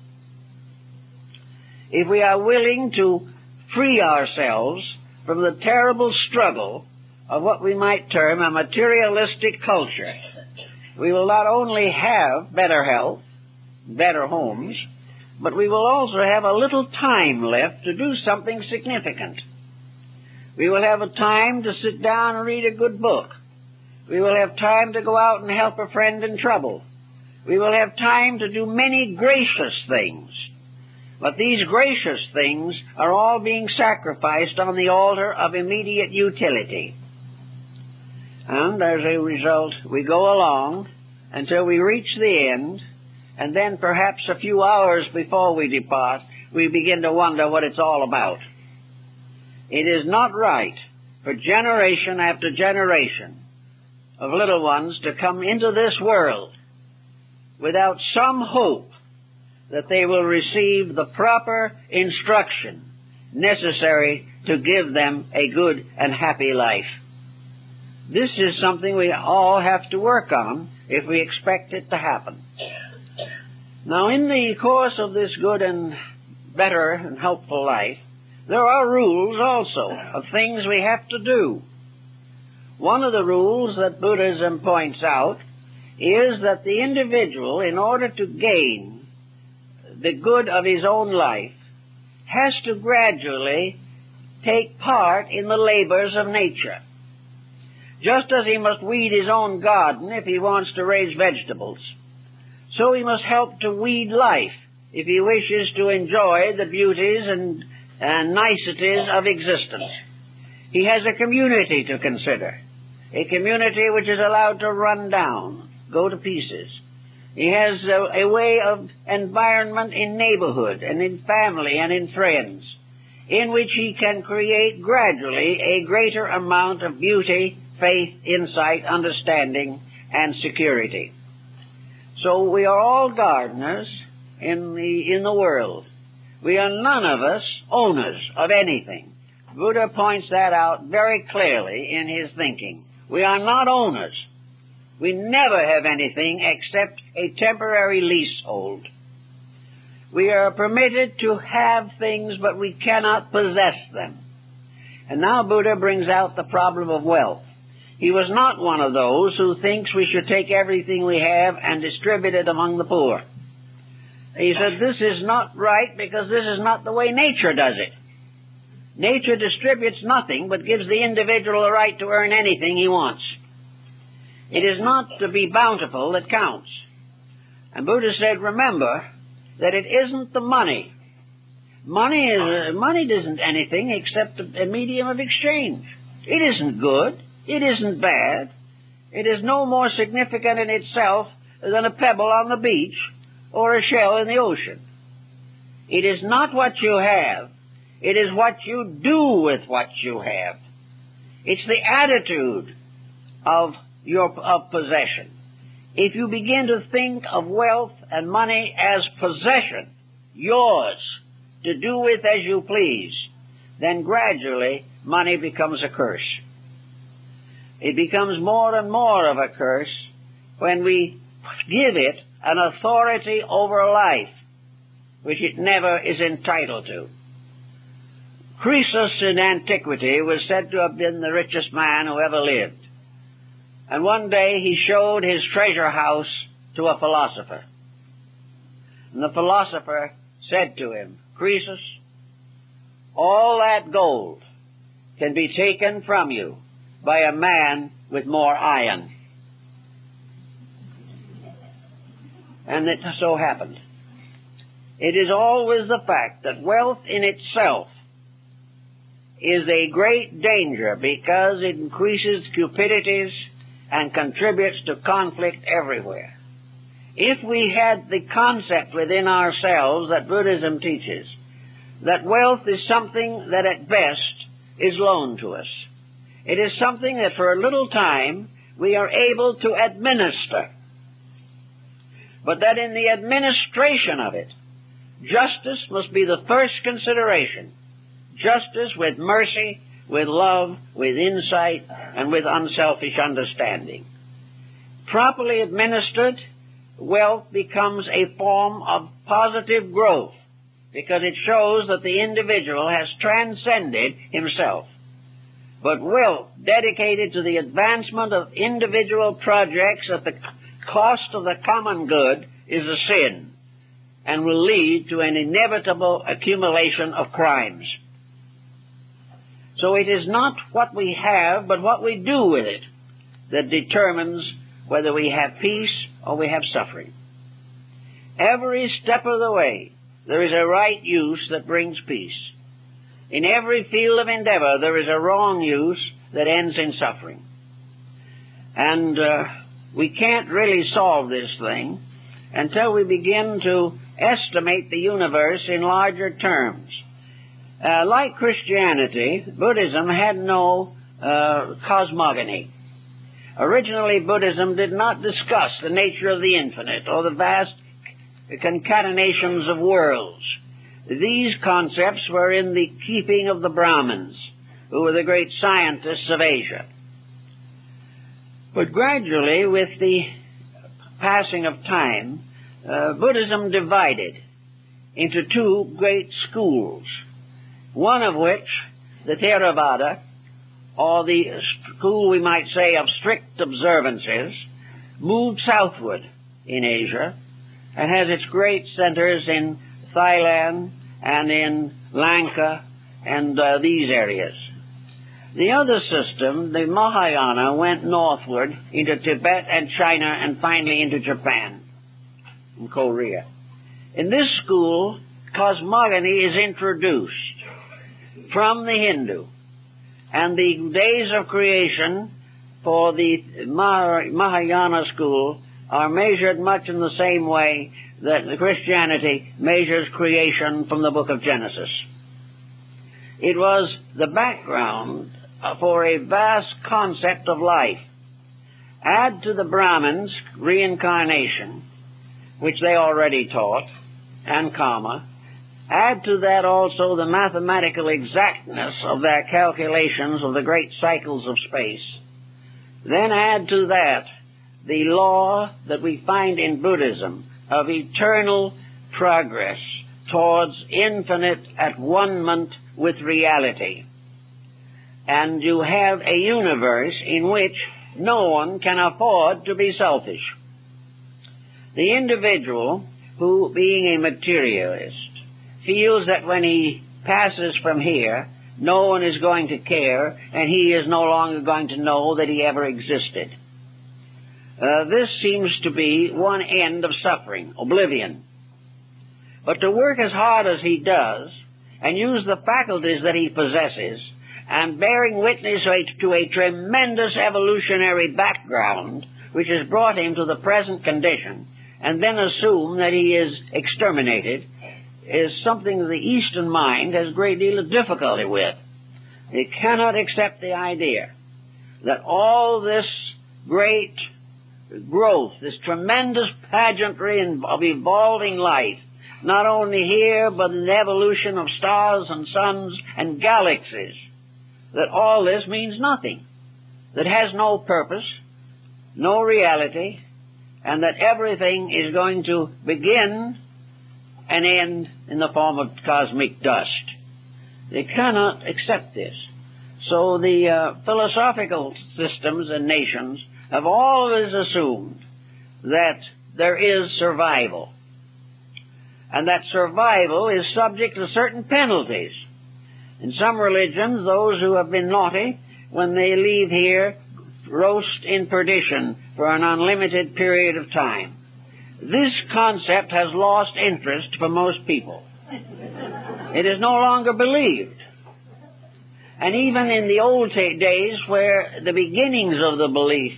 If we are willing to free ourselves from the terrible struggle of what we might term a materialistic culture, we will not only have better health, better homes, but we will also have a little time left to do something significant. We will have a time to sit down and read a good book. We will have time to go out and help a friend in trouble. We will have time to do many gracious things. But these gracious things are all being sacrificed on the altar of immediate utility. And as a result, we go along until we reach the end, and then perhaps a few hours before we depart, we begin to wonder what it's all about. It is not right for generation after generation of little ones to come into this world without some hope that they will receive the proper instruction necessary to give them a good and happy life. This is something we all have to work on if we expect it to happen. Now, in the course of this good and better and helpful life, there are rules also of things we have to do. One of the rules that Buddhism points out is that the individual, in order to gain the good of his own life, has to gradually take part in the labors of nature. Just as he must weed his own garden if he wants to raise vegetables, so he must help to weed life if he wishes to enjoy the beauties and niceties of existence. He has a community to consider, a community which is allowed to run down, go to pieces. He has a way of environment in neighborhood and in family and in friends, in which he can create gradually a greater amount of beauty, faith, insight, understanding, and security. So we are all gardeners in the world. We are none of us owners of anything. Buddha points that out very clearly in his thinking. We are not owners. We never have anything except a temporary leasehold. We are permitted to have things, but we cannot possess them. And now Buddha brings out the problem of wealth. He was not one of those who thinks we should take everything we have and distribute it among the poor. He said, this is not right because this is not the way nature does it. Nature distributes nothing but gives the individual a right to earn anything he wants. It is not to be bountiful that counts. And Buddha said, remember that it isn't the money. Money isn't anything except a medium of exchange. It isn't good. It isn't bad. It is no more significant in itself than a pebble on the beach or a shell in the ocean. It is not what you have. It is what you do with what you have. It's the attitude of possession. If you begin to think of wealth and money as possession, yours, to do with as you please, then gradually money becomes a curse. It becomes more and more of a curse when we give it an authority over life which it never is entitled to. Croesus in antiquity was said to have been the richest man who ever lived. And one day he showed his treasure house to a philosopher. And the philosopher said to him, Croesus, all that gold can be taken from you by a man with more iron. And it so happened. It is always the fact that wealth in itself is a great danger because it increases cupidities and contributes to conflict everywhere. If we had the concept within ourselves that Buddhism teaches, that wealth is something that at best is loaned to us. It is something that for a little time we are able to administer. But that in the administration of it, justice must be the first consideration. Justice with mercy, with love, with insight, and with unselfish understanding. Properly administered, wealth becomes a form of positive growth because it shows that the individual has transcended himself. But wealth dedicated to the advancement of individual projects at the cost of the common good is a sin and will lead to an inevitable accumulation of crimes. So it is not what we have, but what we do with it that determines whether we have peace or we have suffering. Every step of the way, there is a right use that brings peace. In every field of endeavor, there is a wrong use that ends in suffering. And we can't really solve this thing until we begin to estimate the universe in larger terms. Like Christianity, Buddhism had no cosmogony. Originally, Buddhism did not discuss the nature of the infinite or the vast concatenations of worlds. These concepts were in the keeping of the Brahmins, who were the great scientists of Asia. But gradually, with the passing of time, Buddhism divided into two great schools, one of which, the Theravada, or the school, we might say, of strict observances, moved southward in Asia and has its great centers in Thailand and in Lanka and these areas. The other system, the Mahayana, went northward into Tibet and China and finally into Japan and Korea. In this school, cosmogony is introduced from the Hindu, and the days of creation for the Mahayana school are measured much in the same way that Christianity measures creation from the book of Genesis. It was the background for a vast concept of life. Add to the Brahmins reincarnation, which they already taught, and karma. Add to that also the mathematical exactness of their calculations of the great cycles of space. Then add to that the law that we find in Buddhism of eternal progress towards infinite at-one-ment with reality. And you have a universe in which no one can afford to be selfish. The individual who, being a materialist, feels that when he passes from here, no one is going to care, and he is no longer going to know that he ever existed. This seems to be one end of suffering, oblivion. But to work as hard as he does, and use the faculties that he possesses, and bearing witness to a tremendous evolutionary background which has brought him to the present condition, and then assume that he is exterminated, is something that the Eastern mind has a great deal of difficulty with. They cannot accept the idea that all this great growth, this tremendous pageantry of evolving life, not only here but in the evolution of stars and suns and galaxies, that all this means nothing, that has no purpose, no reality, and that everything is going to begin and end in the form of cosmic dust. They cannot accept this. So the philosophical systems and nations have always assumed that there is survival, and that survival is subject to certain penalties. In some religions, those who have been naughty, when they leave here, roast in perdition for an unlimited period of time. This concept has lost interest for most people. It is no longer believed. And even in the old days, where the beginnings of the belief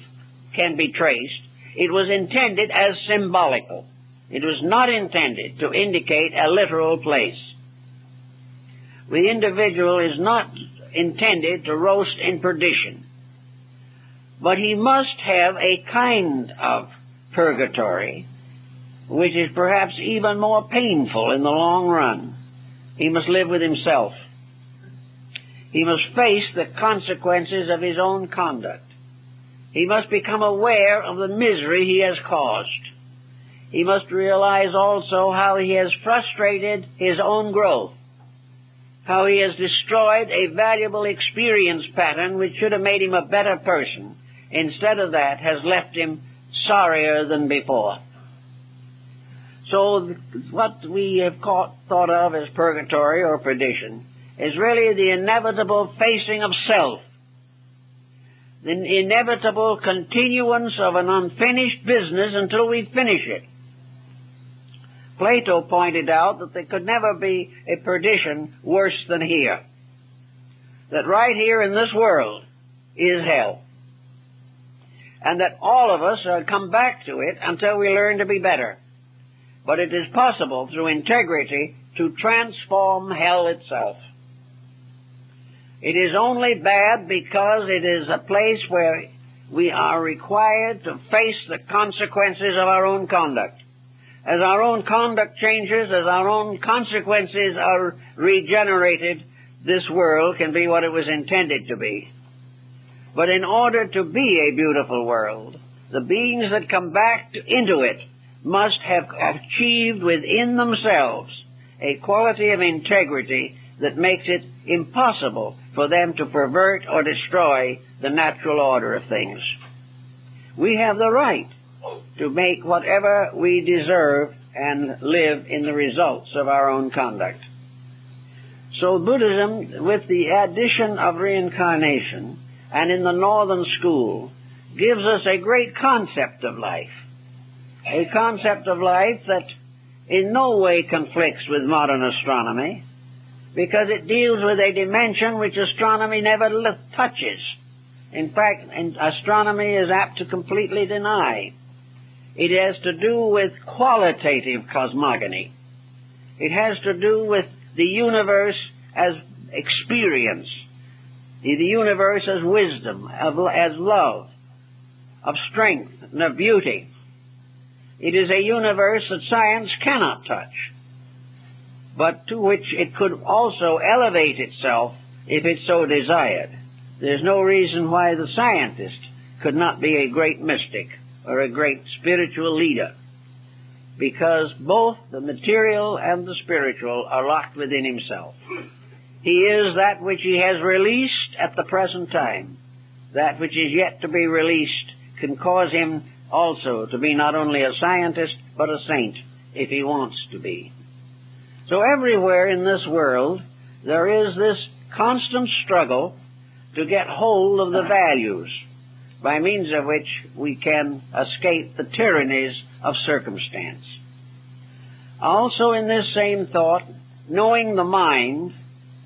can be traced, it was intended as symbolical. It was not intended to indicate a literal place. The individual is not intended to roast in perdition, but he must have a kind of purgatory which is perhaps even more painful in the long run. He must live with himself. He must face the consequences of his own conduct. He must become aware of the misery he has caused. He must realize also how he has frustrated his own growth, how he has destroyed a valuable experience pattern which should have made him a better person. Instead of that, has left him sorrier than before. So what we have thought of as purgatory or perdition is really the inevitable facing of self, the inevitable continuance of an unfinished business until we finish it. Plato pointed out that there could never be a perdition worse than here. That right here in this world is hell. And that all of us come back to it until we learn to be better. But it is possible through integrity to transform hell itself. It is only bad because it is a place where we are required to face the consequences of our own conduct. As our own conduct changes, as our own consequences are regenerated, this world can be what it was intended to be. But in order to be a beautiful world, the beings that come back into it must have achieved within themselves a quality of integrity that makes it impossible for them to pervert or destroy the natural order of things. We have the right to make whatever we deserve and live in the results of our own conduct. So Buddhism, with the addition of reincarnation, and in the Northern School, gives us a great concept of life. A concept of life that in no way conflicts with modern astronomy, because it deals with a dimension which astronomy never touches. In fact, astronomy is apt to completely deny. It has to do with qualitative cosmogony. It has to do with the universe as experience, the universe as wisdom, as love, of strength and of beauty. It is a universe that science cannot touch, but to which it could also elevate itself if it so desired. There's no reason why the scientist could not be a great mystic or a great spiritual leader. because both the material and the spiritual are locked within himself. He is that which he has released at the present time. That which is yet to be released can cause him also to be not only a scientist, but a saint, if he wants to be. So everywhere in this world, there is this constant struggle to get hold of the values, by means of which we can escape the tyrannies of circumstance. Also in this same thought, knowing the mind,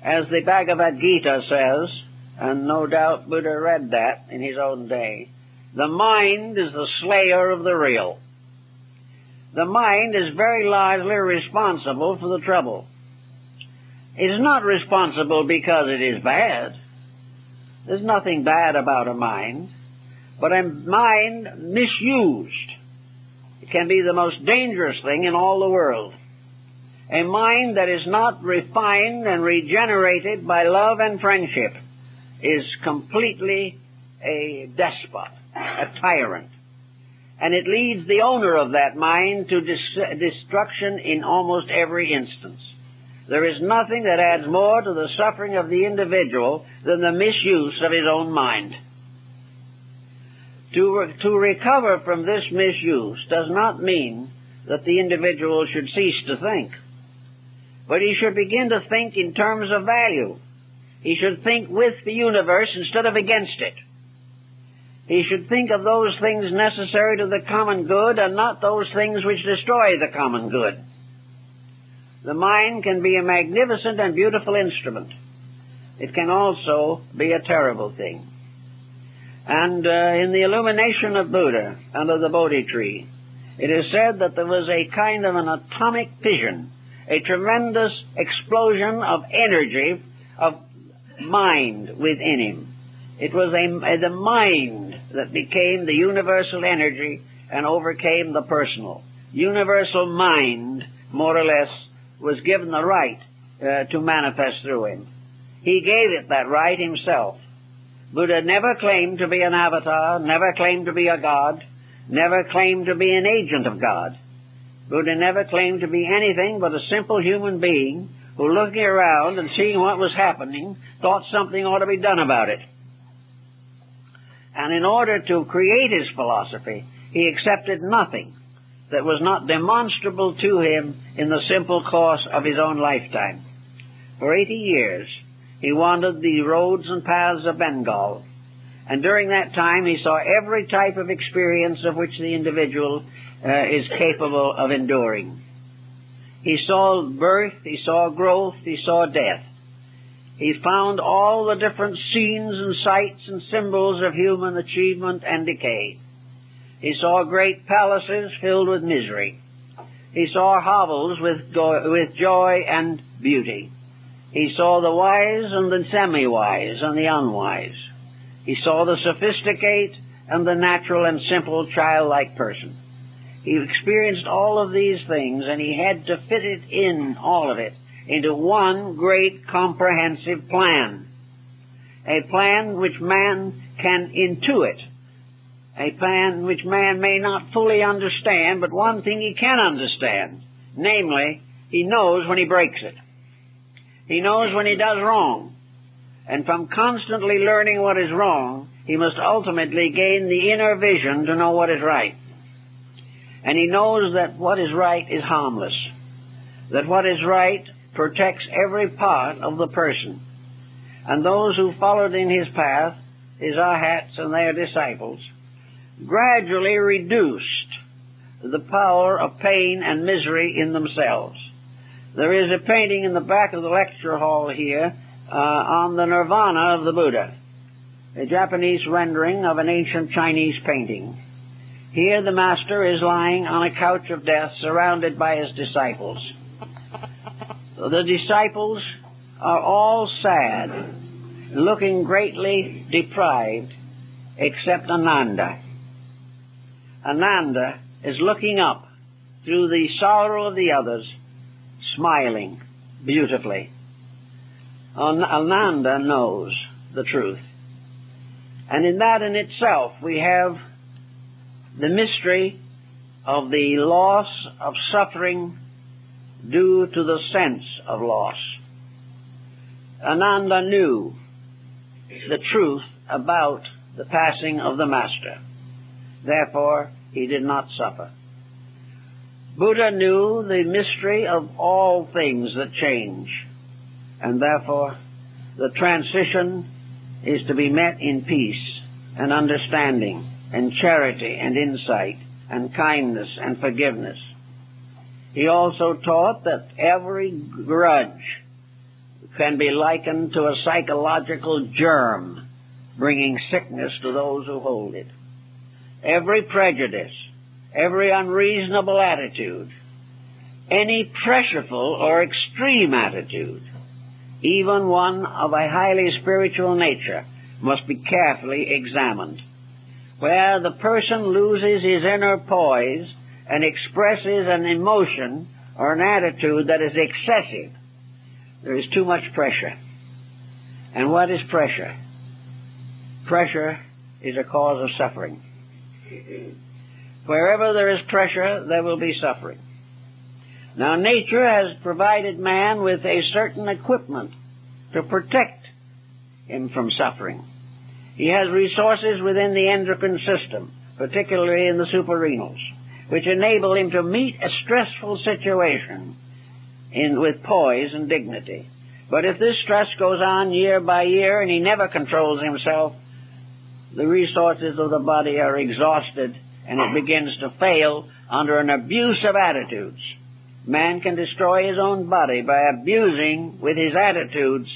as the Bhagavad Gita says, and no doubt Buddha read that in his own day, the mind is the slayer of the real. The mind is very largely responsible for the trouble. It is not responsible because it is bad. There's nothing bad about a mind. But a mind misused, it can be the most dangerous thing in all the world. A mind that is not refined and regenerated by love and friendship is completely a despot, a tyrant. And it leads the owner of that mind to destruction in almost every instance. There is nothing that adds more to the suffering of the individual than the misuse of his own mind. To recover from this misuse does not mean that the individual should cease to think. But he should begin to think in terms of value. He should think with the universe instead of against it. He should think of those things necessary to the common good and not those things which destroy the common good. The mind can be a magnificent and beautiful instrument. It can also be a terrible thing. And in the illumination of Buddha under the Bodhi tree, it is said that there was a kind of an atomic fission, a tremendous explosion of energy, of mind within him. It was the mind that became the universal energy and overcame the personal. Universal mind, more or less, was given the right to manifest through him. He gave it that right himself. Buddha never claimed to be an avatar, never claimed to be a god, never claimed to be an agent of God. Buddha never claimed to be anything but a simple human being who, looking around and seeing what was happening, thought something ought to be done about it. And in order to create his philosophy, he accepted nothing that was not demonstrable to him in the simple course of his own lifetime. For 80 years, he wandered the roads and paths of Bengal, and during that time he saw every type of experience of which the individual is capable of enduring. He saw birth, he saw growth, he saw death. He found all the different scenes and sights and symbols of human achievement and decay. He saw great palaces filled with misery. He saw hovels with joy and beauty. He saw the wise and the semi-wise and the unwise. He saw the sophisticate and the natural and simple childlike person. He experienced all of these things, and he had to fit it in, all of it, into one great comprehensive plan. A plan which man can intuit. A plan which man may not fully understand, but one thing he can understand. Namely, he knows when he breaks it. He knows when he does wrong. And from constantly learning what is wrong, he must ultimately gain the inner vision to know what is right. And he knows that what is right is harmless. That what is right protects every part of the person. And those who followed in his path, his arhats and their disciples, gradually reduced the power of pain and misery in themselves. There is a painting in the back of the lecture hall here on the Nirvana of the Buddha, a Japanese rendering of an ancient Chinese painting. Here the master is lying on a couch of death surrounded by his disciples. The disciples are all sad, looking greatly deprived, except Ananda. Ananda is looking up through the sorrow of the others, smiling beautifully. Ananda knows the truth. And in that in itself we have the mystery of the loss of suffering due to the sense of loss. Ananda knew the truth about the passing of the Master. Therefore, he did not suffer. Buddha knew the mystery of all things that change, and therefore the transition is to be met in peace and understanding and charity and insight and kindness and forgiveness. He also taught that every grudge can be likened to a psychological germ bringing sickness to those who hold it. Every prejudice, every unreasonable attitude, any pressureful or extreme attitude, even one of a highly spiritual nature, must be carefully examined. Where the person loses his inner poise and expresses an emotion or an attitude that is excessive, there is too much pressure. And what is pressure? Pressure is a cause of suffering. Wherever there is pressure, there will be suffering. Now, nature has provided man with a certain equipment to protect him from suffering. He has resources within the endocrine system, particularly in the suprarenals, which enable him to meet a stressful situation with poise and dignity. But if this stress goes on year by year and he never controls himself, the resources of the body are exhausted and it begins to fail under an abuse of attitudes. Man can destroy his own body by abusing with his attitudes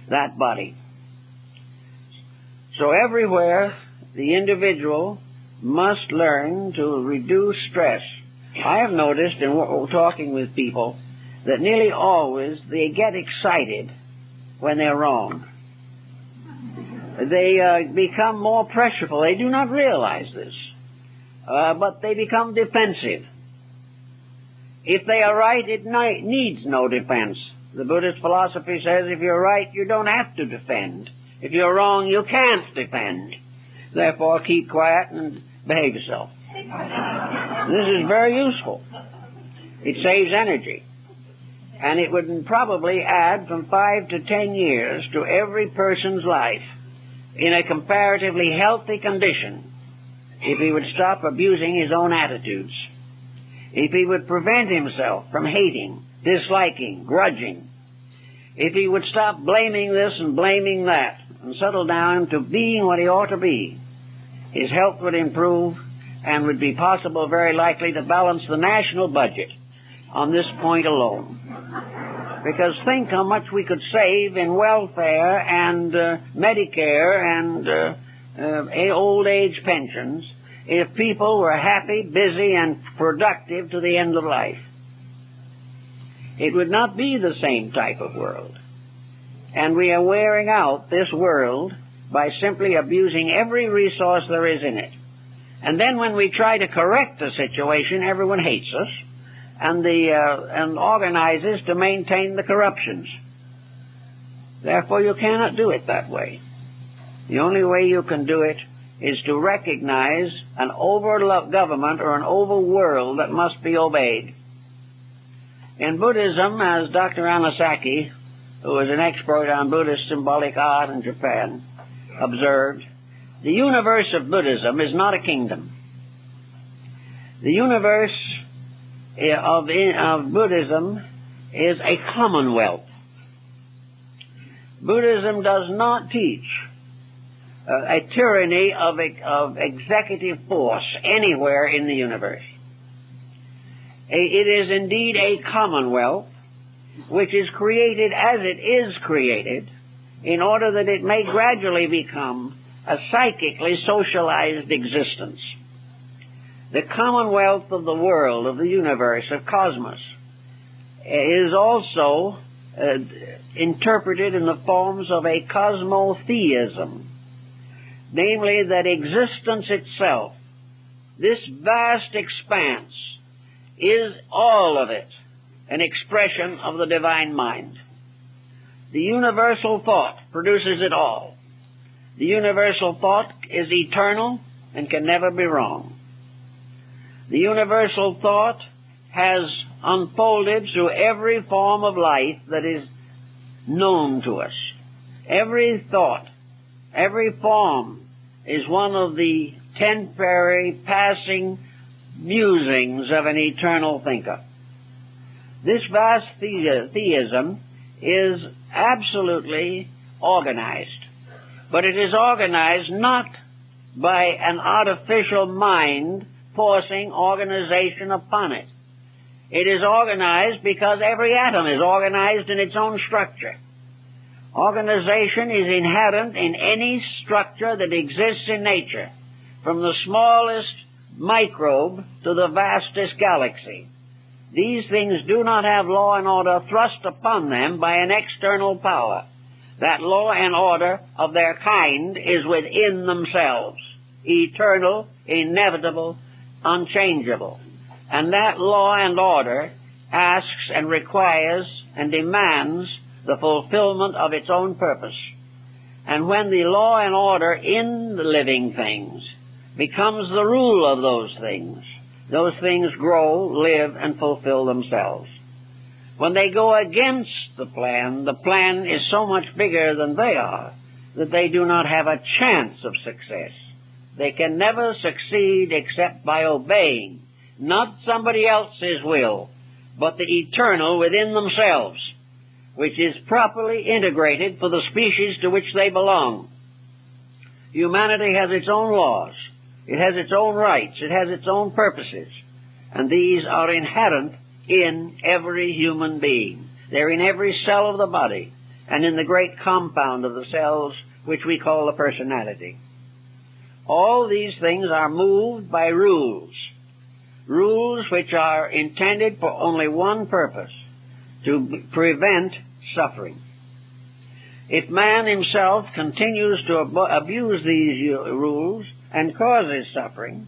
that body. So everywhere the individual must learn to reduce stress. I have noticed in talking with people that nearly always they get excited when they're wrong. They become more pressureful. They do not realize this, but they become defensive. If they are right, it needs no defense. The Buddhist philosophy says if you're right, you don't have to defend. If you're wrong, you can't defend. Therefore, keep quiet and behave yourself. This is very useful. It saves energy. And it would probably add from 5 to 10 years to every person's life in a comparatively healthy condition if he would stop abusing his own attitudes. If he would prevent himself from hating, disliking, grudging. If he would stop blaming this and blaming that and settle down to being what he ought to be, his health would improve and would be possible, very likely, to balance the national budget on this point alone. Because think how much we could save in welfare and Medicare and old age pensions if people were happy, busy, and productive to the end of life. It would not be the same type of world. And we are wearing out this world by simply abusing every resource there is in it. And then when we try to correct the situation, everyone hates us and organizes to maintain the corruptions. Therefore, you cannot do it that way. The only way you can do it is to recognize an over-government or an over-world that must be obeyed. In Buddhism, as Dr. Anasaki, who is an expert on Buddhist symbolic art in Japan, observed, the universe of Buddhism is not a kingdom. The universe of Buddhism is a commonwealth. Buddhism does not teach a tyranny of executive force anywhere in the universe. It is indeed a commonwealth which is created as it is created in order that it may gradually become a psychically socialized existence. The commonwealth of the world, of the universe, of cosmos, is also interpreted in the forms of a cosmotheism, namely that existence itself, this vast expanse, is all of it an expression of the divine mind. The universal thought produces it all. The universal thought is eternal and can never be wrong. The universal thought has unfolded through every form of life that is known to us. Every thought, every form is one of the temporary passing musings of an eternal thinker. This vast theism is absolutely organized, but it is organized not by an artificial mind forcing organization upon it. It is organized because every atom is organized in its own structure. Organization is inherent in any structure that exists in nature, from the smallest microbe to the vastest galaxy. These things do not have law and order thrust upon them by an external power. That law and order of their kind is within themselves, eternal, inevitable, unchangeable. And that law and order asks and requires and demands the fulfillment of its own purpose. And when the law and order in the living things becomes the rule of those things grow, live, and fulfill themselves. When they go against the plan is so much bigger than they are that they do not have a chance of success. They can never succeed except by obeying not somebody else's will, but the eternal within themselves, which is properly integrated for the species to which they belong. Humanity has its own laws. It has its own rights. It has its own purposes. And these are inherent in every human being. They're in every cell of the body and in the great compound of the cells which we call the personality. All these things are moved by rules. Rules which are intended for only one purpose, to prevent suffering. If man himself continues to abuse these rules and causes suffering,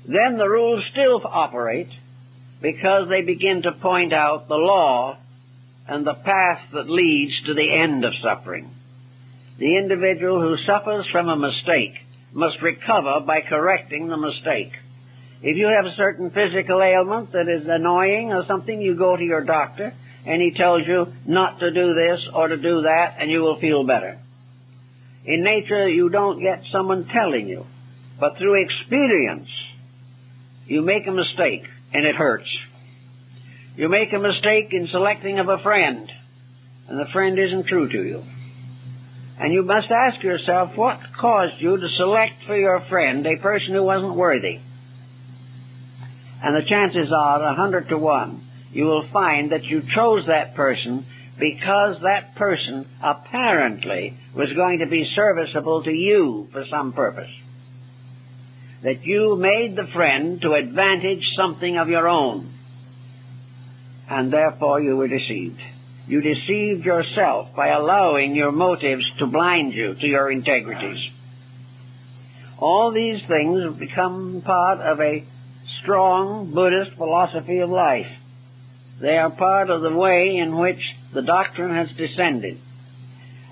then the rules still operate because they begin to point out the law and the path that leads to the end of suffering. The individual who suffers from a mistake must recover by correcting the mistake. If you have a certain physical ailment that is annoying or something, you go to your doctor and he tells you not to do this or to do that and you will feel better. In nature, you don't get someone telling you, but through experience, you make a mistake and it hurts. You make a mistake in selecting of a friend and the friend isn't true to you. And you must ask yourself, what caused you to select for your friend a person who wasn't worthy? And the chances are 100 to 1, you will find that you chose that person because that person apparently was going to be serviceable to you for some purpose. That you made the friend to advantage something of your own. And therefore you were deceived. You deceived yourself by allowing your motives to blind you to your integrities. All these things become part of a strong Buddhist philosophy of life. They are part of the way in which the doctrine has descended,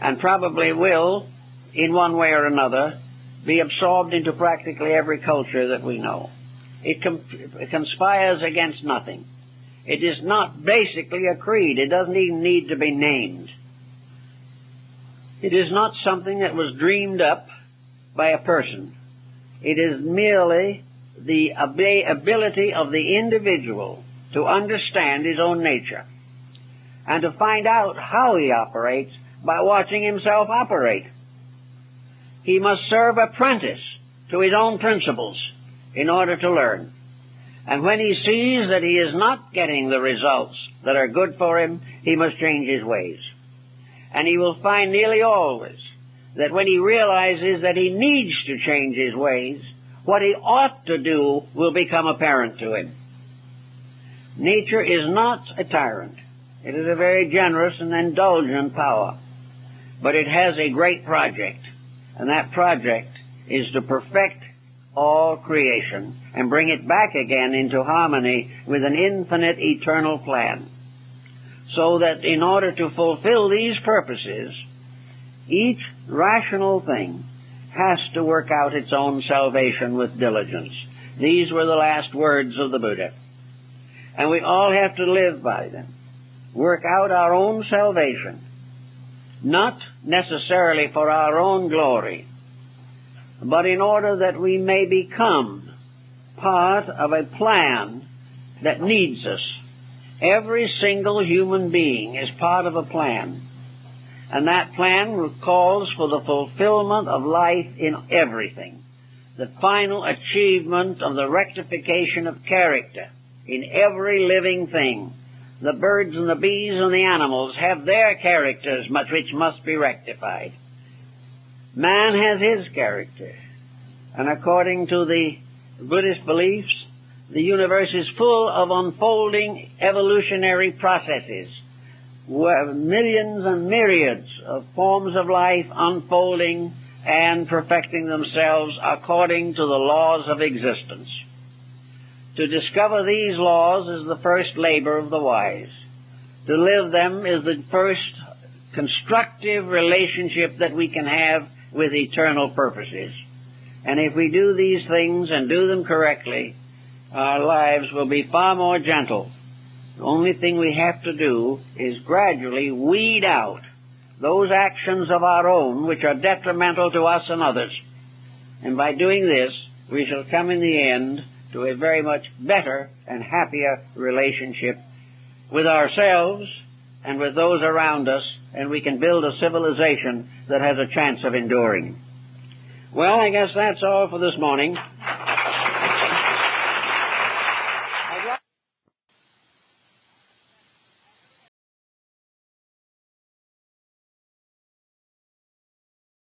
and probably will, in one way or another, be absorbed into practically every culture that we know. It conspires against nothing. It is not basically a creed. It doesn't even need to be named. It is not something that was dreamed up by a person. It is merely the ability of the individual to understand his own nature and to find out how he operates by watching himself operate. He must serve apprentice to his own principles in order to learn. And when he sees that he is not getting the results that are good for him, he must change his ways. And he will find nearly always that when he realizes that he needs to change his ways, what he ought to do will become apparent to him. Nature is not a tyrant. It is a very generous and indulgent power. But it has a great project, and that project is to perfect all creation and bring it back again into harmony with an infinite eternal plan. So that in order to fulfill these purposes, each rational thing has to work out its own salvation with diligence. These were the last words of the Buddha. And we all have to live by them. Work out our own salvation. Not necessarily for our own glory, but in order that we may become part of a plan that needs us. Every single human being is part of a plan. And that plan calls for the fulfillment of life in everything. The final achievement of the rectification of character in every living thing. The birds and the bees and the animals have their characters which must be rectified. Man has his character. And according to the Buddhist beliefs, the universe is full of unfolding evolutionary processes, where millions and myriads of forms of life unfolding and perfecting themselves according to the laws of existence. To discover these laws is the first labor of the wise. To live them is the first constructive relationship that we can have with eternal purposes. And if we do these things and do them correctly, our lives will be far more gentle. The only thing we have to do is gradually weed out those actions of our own which are detrimental to us and others. And by doing this, we shall come in the end to a very much better and happier relationship with ourselves and with those around us, and we can build a civilization that has a chance of enduring. Well, I guess that's all for this morning.